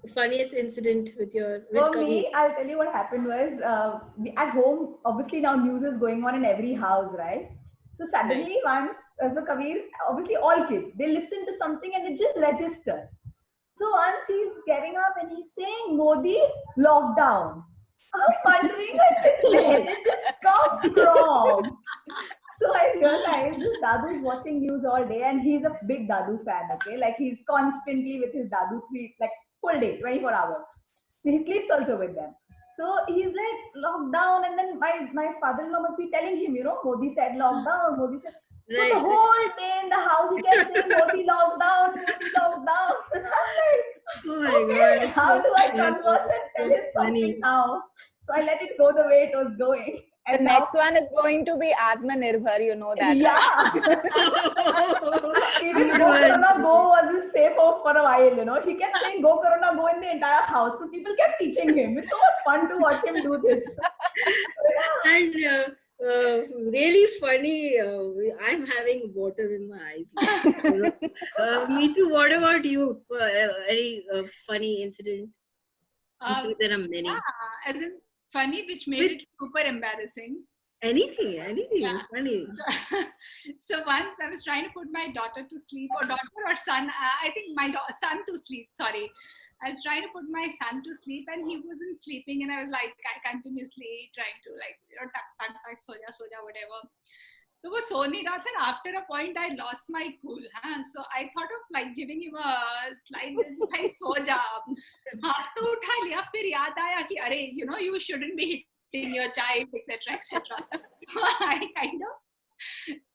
The funniest incident with For Kabir? me, I'll tell you what happened was at home, obviously now news is going on in every house, right? So suddenly once, so Kabir, obviously all kids, they listen to something and it just registers. So once he's getting up and he's saying, Modi, lockdown. I'm wondering, I said, where did this come from? So I realized this Dadu is watching news all day and he's a big Dadu fan, okay? Like he's constantly with his Dadu, like full day, 24 hours. He sleeps also with them. So he's like lockdown, and then my father-in-law must be telling him, you know, Modi said lockdown, Modi said. So the whole day in the house, he kept saying Modi lockdown, Modi lockdown. And I'm like, Oh my okay, God. how do I converse and tell him something now? So I let it go the way it was going. The And next one is going to be Atmanirbhar, you know that. yeah. Even Go Corona Go was his safe house for a while, you know. He kept saying Go Corona Go in the entire house because people kept teaching him. It's so much fun to watch him do this. And really funny. I'm having water in my eyes. Meetu, what about you? Any funny incident? I'm sure there are many. Yeah, as in funny, which made it super embarrassing. Anything Yeah. funny. So once I was trying to put my daughter to sleep, or daughter or son, I think my son to sleep, sorry. I was trying to put my son to sleep and he wasn't sleeping, and I was like continuously trying to, like, you know, tuck, soja, whatever. So वो सो नहीं रहा था. After a point, I lost my cool. So I thought of like giving him a slide. भाई सो जा. हाथ तो उठा लिया, फिर याद आया कि अरे, you know, you shouldn't be hitting your child, etc. So I kind of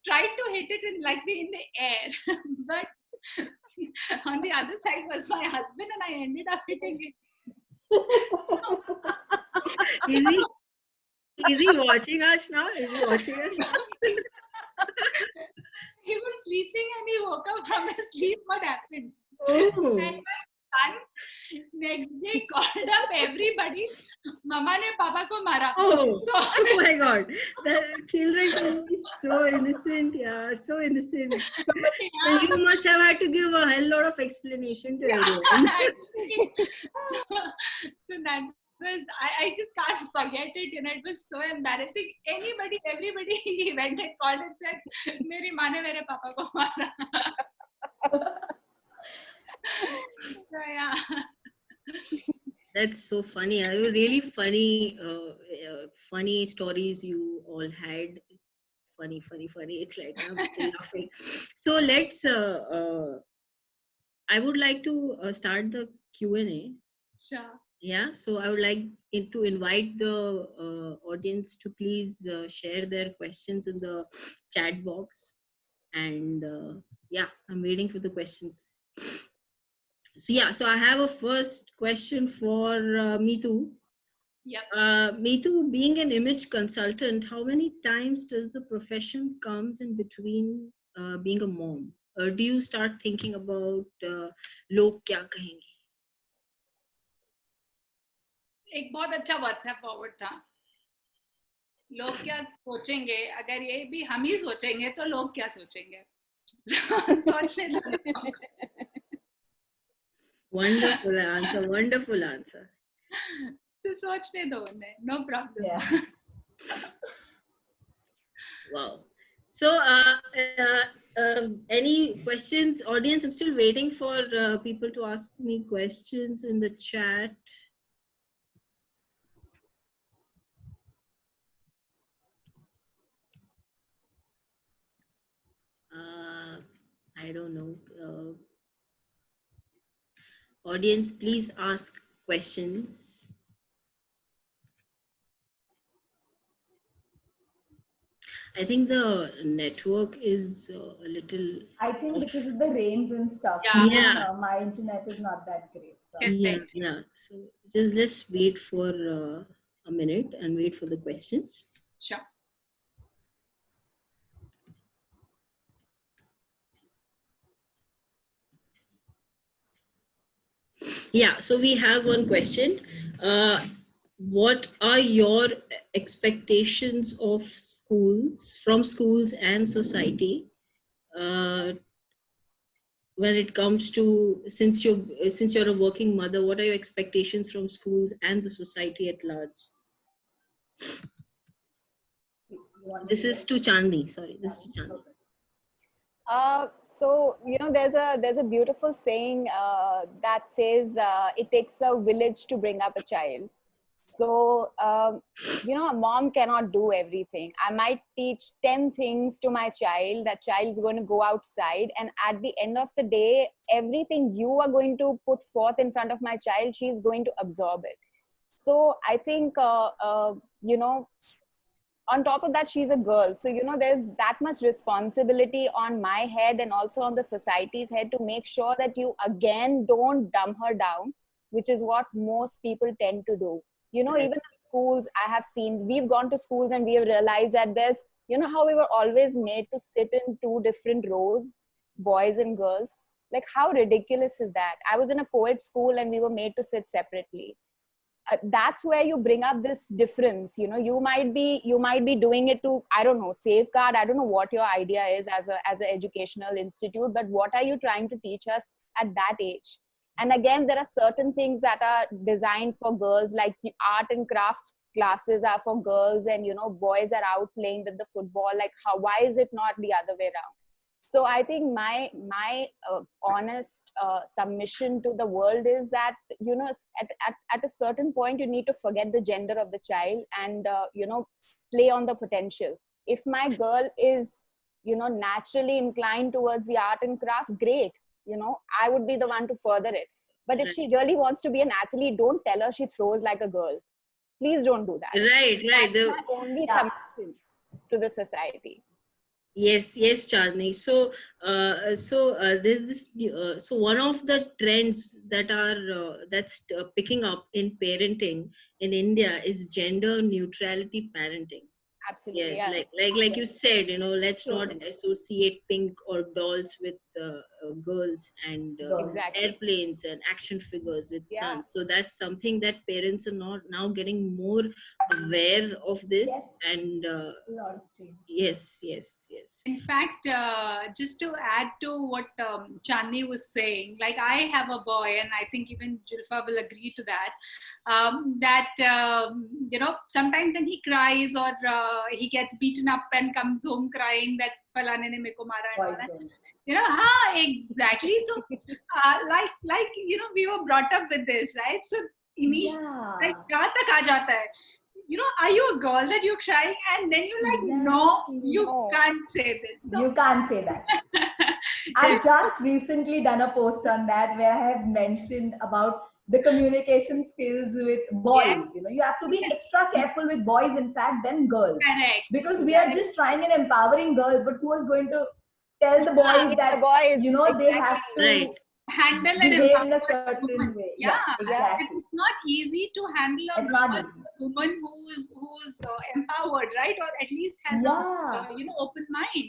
tried to hit it in the air, but On the other side was my husband, and I ended up hitting him. Is he watching us now? Is he watching us now? He was sleeping and he woke up from his sleep. What happened? Oh. And my son next day called up everybody. Mama ne papa ko mara. Oh, So oh my God. The children can be so innocent, yeah, so innocent. And you must have had to give a hell lot of explanation to everyone. so that was, I just can't forget it. You know, it was so embarrassing. Everybody, he went and called and said, "Meri maa ne mere papa ko mara." So yeah. That's so funny. Really funny, funny stories you all had. Funny. It's like I'm still laughing. So let's. I would like to start the Q&A. Sure. Yeah. So I would like to invite the audience to please share their questions in the chat box. And yeah, I'm waiting for the questions. So yeah, so I have a first question for Meetu. Yep. Meetu, being an image consultant, how many times does the profession comes in between being a mom? Do you start thinking about log kya kahenge? एक बहुत अच्छा WhatsApp forward था. लोग क्या सोचेंगे? अगर ये भी हम ही सोचेंगे तो लोग क्या सोचेंगे? सोचने दो. Wonderful answer. Wonderful answer. तो सोचने दो उन्हें. No problem. Yeah. Wow. So, any questions, audience? I'm still waiting for people to ask me questions in the chat. I don't know. Audience, please ask questions. I think the network is a little. I think because of the rains and stuff. Yeah. My internet is not that great. So. Yeah. So just wait for a minute and wait for the questions. Sure. Yeah, so we have one question. What are your expectations of from schools and society when it comes to, since you're a working mother, what are your expectations from schools and the society at large? This is to Chandni. Sorry, this is to Chandni. So there's a beautiful saying that says it takes a village to bring up a child. So a mom cannot do everything. I might teach 10 things to my child. That child is going to go outside, and at the end of the day, everything you are going to put forth in front of my child, she is going to absorb it. So I think on top of that, she's a girl. So, there's that much responsibility on my head and also on the society's head to make sure that you, again, don't dumb her down, which is what most people tend to do. Even in schools, I have seen, we've gone to schools and we have realized that there's, how we were always made to sit in two different rows, boys and girls. Like, how ridiculous is that? I was in a co-ed school and we were made to sit separately. That's where you bring up this difference. You might be doing it to, I don't know, safeguard. I don't know what your idea is as an educational institute, but what are you trying to teach us at that age? And again, there are certain things that are designed for girls, like the art and craft classes are for girls, and boys are out playing with the football. Like, why is it not the other way around? So I think my honest submission to the world is that, at a certain point, you need to forget the gender of the child and, play on the potential. If my girl is, naturally inclined towards the art and craft, great. I would be the one to further it. But if she really wants to be an athlete, don't tell her she throws like a girl. Please don't do that. Right. That's my only submission to the society. Yes, Chandni. There's this. So one of the trends that are that's picking up in parenting in India is gender neutrality parenting. Absolutely, Yes, yeah. like you said, let's not Totally. associate pink or dolls with girls and Girls. Exactly. airplanes and action figures with Yeah. sun. So that's something that parents are not now getting more aware of this, Yes, and a lot of change. yes. In fact, just to add to what Chandni was saying, like I have a boy, and I think even Julfa will agree to that. Sometimes when he cries or he gets beaten up and comes home crying that falane ne meko mara and all Boys that. don't. Exactly. So, we were brought up with this, right? So, like, Yeah, kahan tak aa jata hai? Are you a girl that you're crying? And then you're like, no, exactly. you No. can't say this. So, You can't say that. I've just recently done a post on that where I have mentioned about the communication skills with yes, boys. You have to be yes, extra careful with boys, in fact, than girls. correct. Because we are just trying and empowering girls, but who is going to tell the boys Teach the that, boys. they have Exactly. Right. to Handle an behave in a empowered certain woman. way? Yeah, Yeah, Yeah. exactly. it's not easy to handle a It's not girl, easy. a woman who's empowered, right? Or at least has a Yeah, open mind.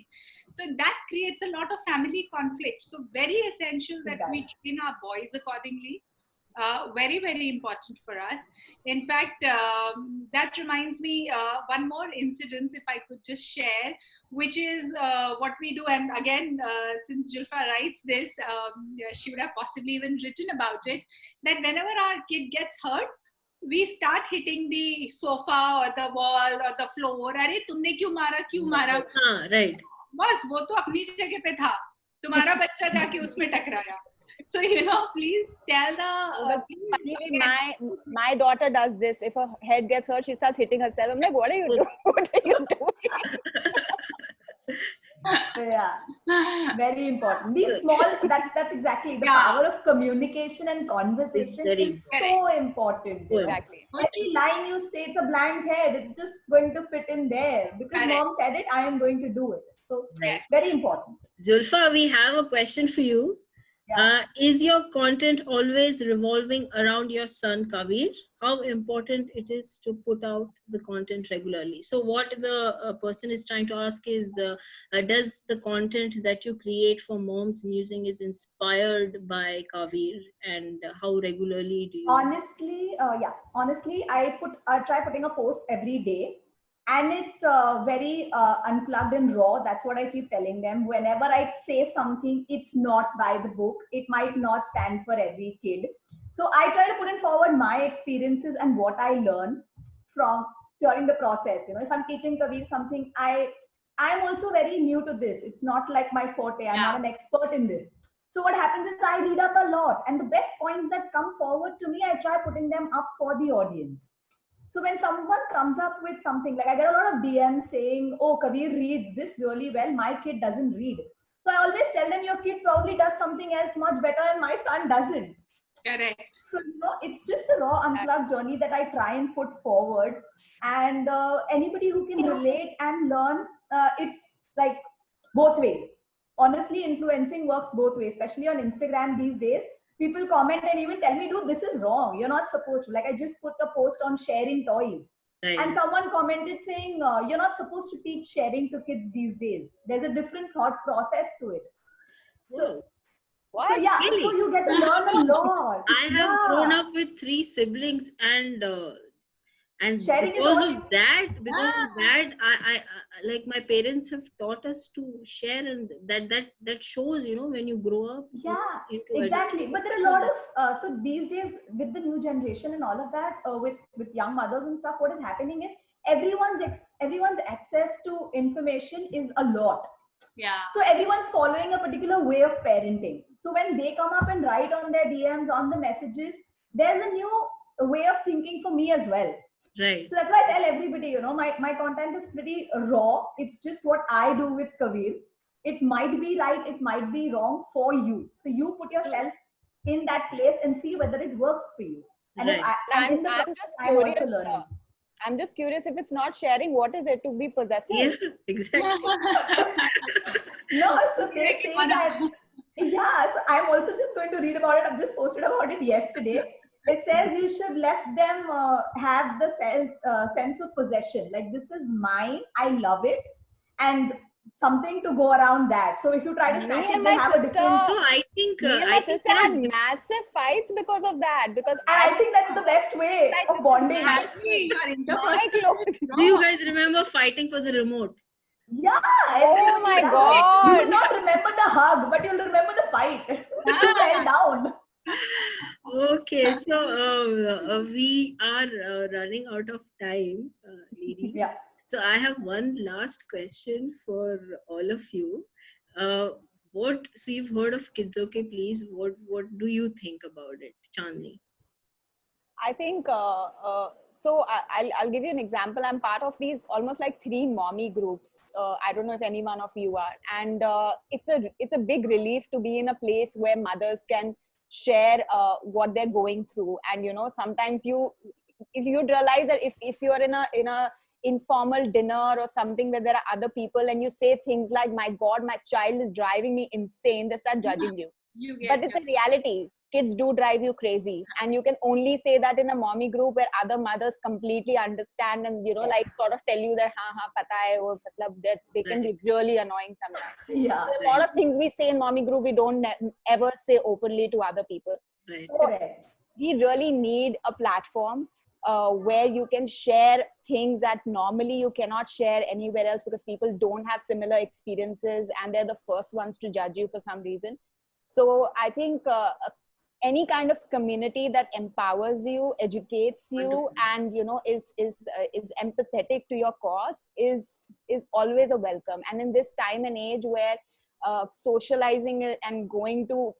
So that creates a lot of family conflict. So very essential it that does. we train our boys accordingly. Very, very important for us. In fact, that reminds me one more incident, if I could just share, which is what we do. And again, since Julfa writes this, yeah, she would have possibly even written about it, that whenever our kid gets hurt, we start hitting the sofa or the wall or the floor. अरे तुमने क्यों मारा, क्यों मारा? Right. बस वो तो अपनी जगह पे था, तुम्हारा बच्चा जाके उसमें टकराया. So please tell But please, funnily, again, my daughter does this. If her head gets hurt, she starts hitting herself. I'm like, what are you doing? What are you doing? Yeah. Very important. These small, that's exactly the Yeah. power of communication and conversation Very is so important. Exactly. Every line you say, it's a blank head. It's just going to fit in there because Correct. mom said it. I am going to do it. So Right. very important. Zulfa, we have a question for you. Yeah. Is your content always revolving around your son Kavir? How important it is to put out the content regularly? So what the person is trying to ask is, does the content that you create for Moms Musing is inspired by Kavir, and how regularly do you? Honestly, I try putting a post every day, and it's very unplugged and raw. That's what I keep telling them. Whenever I say something, it's not by the book. It might not stand for every kid. So I try to put in forward my experiences and what I learn from during the process. If I'm teaching Kavir something, I'm also very new to this. It's not like my forte. I'm not an expert in this. So what happens is I read up a lot, and the best points that come forward to me, I try putting them up for the audience. So when someone comes up with something, like I get a lot of DMs saying, "Oh, Kabir reads this really well. My kid doesn't read." So I always tell them, your kid probably does something else much better, and my son doesn't. Correct. So it's just a raw, unplugged journey that I try and put forward, and anybody who can relate and learn, it's like both ways. Honestly, influencing works both ways, especially on Instagram these days. People comment and even tell me, dude, this is wrong. You're not supposed to. Like, I just put a post on sharing toys. Right. And someone commented saying, you're not supposed to teach sharing to kids these days. There's a different thought process to it. So, What? so yeah, Really? so you get to learn a lot. I have grown up with 3 siblings, and Sharing is because all of that, I like my parents have taught us to share, and that shows, when you grow up. Yeah, into exactly. education. But there are a lot of so these days with the new generation and all of that, with young mothers and stuff, what is happening is everyone's access to information is a lot. Yeah. So everyone's following a particular way of parenting. So when they come up and write on their DMs, on the messages, there's a new way of thinking for me as well. Right. So that's why I tell everybody, my content is pretty raw. It's just what I do with Kavir. It might be right, it might be wrong for you. So you put yourself in that place and see whether it works for you. And Right. if I'm in the I'm process, just I'm also curious. learning. I'm just curious, if it's not sharing, what is it? To be possessive? Yeah, exactly. No, so they say that, yeah, so I'm also just going to read about it. I've just posted about it yesterday. It says you should let them have the sense of possession. Like, this is mine, I love it, and something to go around that. So if you try to snatch it, they'll have a different. So I think Me and my sister had massive fights because of that. Because and I think that's the best way like, of bonding. Actually, your my interpersonal. clothes. do you guys remember fighting for the remote? Yeah. Oh my You God. will not remember the hug, but you'll remember the fight. You fell down. Okay, so we are running out of time, ladies. Yeah. So I have one last question for all of you. So you've heard of Kids Okay Please? What do you think about it, Chandni? I think so. I'll give you an example. I'm part of these almost like 3 mommy groups. I don't know if any one of you are, and it's a big relief to be in a place where mothers can share what they're going through. And sometimes if you'd realize that if you're in a informal dinner or something where there are other people and you say things like, "My God, my child is driving me insane," they start judging you. You get But it's a reality. Kids do drive you crazy, and you can only say that in a mommy group where other mothers completely understand and like sort of tell you that pata hai, or they can be really annoying sometimes. Yeah. So a lot of things we say in mommy group we don't ever say openly to other people. Right. So we really need a platform where you can share things that normally you cannot share anywhere else, because people don't have similar experiences and they're the first ones to judge you for some reason. So I think any kind of community that empowers you, educates you, Wonderful. and is empathetic to your cause is always a welcome. And in this time and age where socializing and going to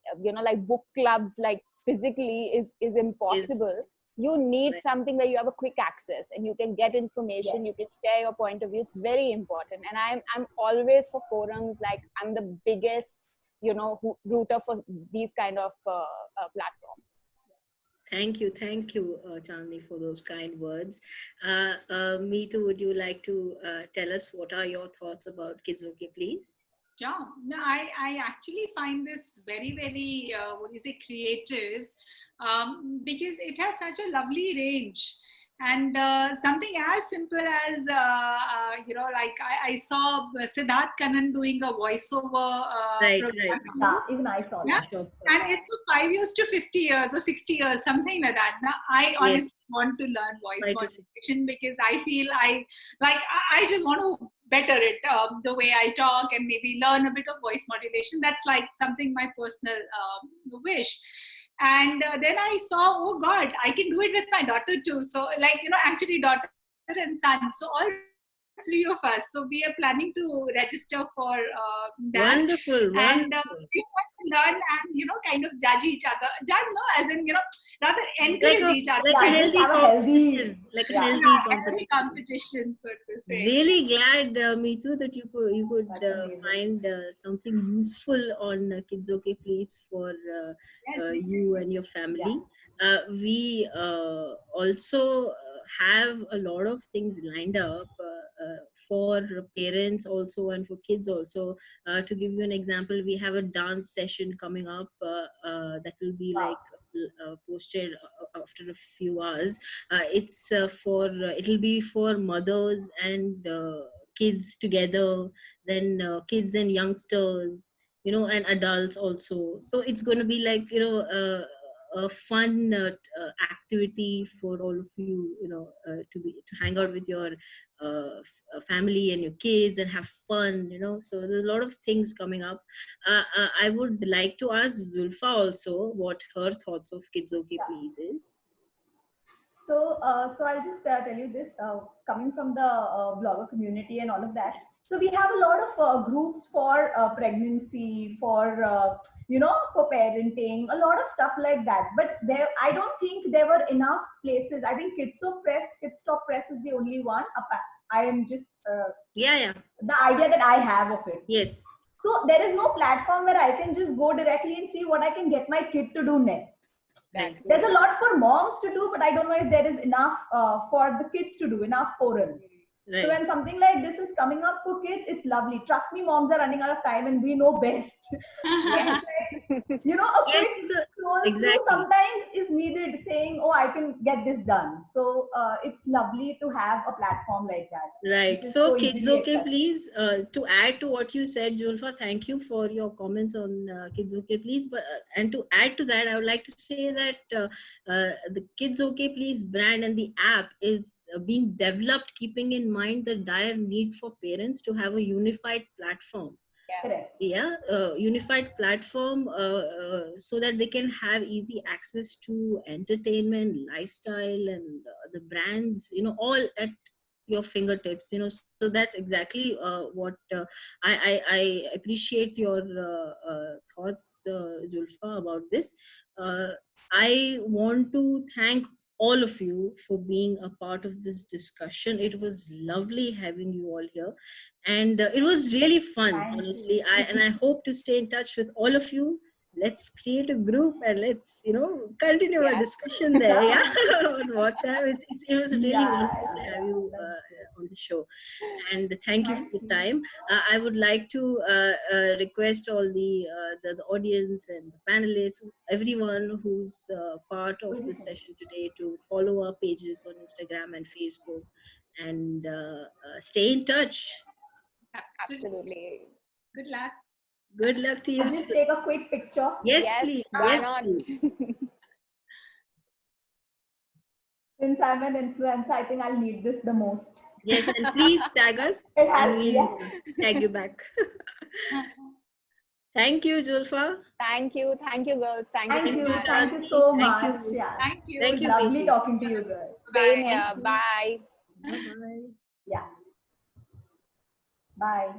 like book clubs like physically is impossible, you need Right. something where you have a quick access and you can get information, you can share your point of view. It's very important. And I'm always for forums. Like, I'm the biggest rooter for these kind of platforms. Thank you, Chandni, for those kind words. Meetu, would you like to tell us what are your thoughts about Kids Okay Please? Sure. No, I actually find this very, very, creative, because it has such a lovely range. And something as simple as, like I saw Siddharth Kannan doing a voiceover Right. program. Yeah, even I saw Yeah. that. Sure. And it's for 5 years to 50 years or 60 years, something like that. Now, I honestly want to learn voice 5 to 6. modulation, because I feel I just want to better it, the way I talk, and maybe learn a bit of voice modulation. That's like something my personal wish. And then I saw, oh God, I can do it with my daughter too. So actually daughter and son. So all 3 of us. So we are planning to register for that. Wonderful. And Wonderful. we want to learn and kind of judge each other. Judge, no, as in rather encourage each other. Like a Yeah, healthy just have a healthy- competition. Like a yeah. healthy Healthy competition. competition, so to say. Really glad, Meetu, that you could That's amazing. find something useful on Kids Okay Please for Yes. you and your family. We also have a lot of things lined up for parents also and for kids also. To give you an example, we have a dance session coming up that will be Wow. like posted after a few hours. It'll be for mothers and kids together, then kids and youngsters, and adults also. So it's going to be like a fun activity for all of you, to hang out with your family and your kids and have fun. So there's a lot of things coming up. I would like to ask Zulfa also what her thoughts of Kids Okay Please is. So I'll just tell you this, coming from the blogger community and all of that. So we have a lot of groups for pregnancy, for for parenting, a lot of stuff like that. But I don't think there were enough places. I think Kids Stop Press is the only one. I am just Yeah. the idea that I have of it. Yes. So there is no platform where I can just go directly and see what I can get my kid to do next. Right. There's a lot for moms to do, but I don't know if there is enough for the kids to do, enough forums. Right. So when something like this is coming up for kids, it's lovely. Trust me, moms are running out of time and we know best. Yes. You know, a Yes, quick scroll through exactly. sometimes is needed, saying, oh, I can get this done. So it's lovely to have a platform like that. Right. which is So, easily Kids OK, accessible. please, to add to what you said, Julfa, thank you for your comments on Kids OK, please. But and to add to that, I would like to say that the Kids OK, please brand and the app is being developed, keeping in mind the dire need for parents to have a unified platform. Correct. Yeah, unified platform so that they can have easy access to entertainment, lifestyle, and the brands, you know, all at your fingertips, you know. So that's exactly what I appreciate your thoughts, Zulfa, about this. I want to thank all of you for being a part of this discussion. It was lovely having you all here, and it was really fun. Thank Honestly, you. I hope to stay in touch with all of you. Let's create a group and let's, you know, continue our discussion there. Yeah, on WhatsApp. It was really wonderful to have you on the show, and thank you for the time. I would like to request all the audience and the panelists, everyone who's part of this session today, to follow our pages on Instagram and Facebook, and stay in touch. Absolutely. Good luck. Good luck to you. I'll just take a quick picture. Yes, Yes, please. why Yes, not? please. Since I'm an influencer, I think I'll need this the most. Yes, and please tag us, It has, and we'll yes. tag you back. Thank you, Julfa. Thank you, girls. Thank Thank you. you. So much. Thank you so Thank much. you. Yeah. Thank you. Thank It was you, lovely Preeti. talking to you girls. Same here. Bye. Bye-bye. Yeah. Bye.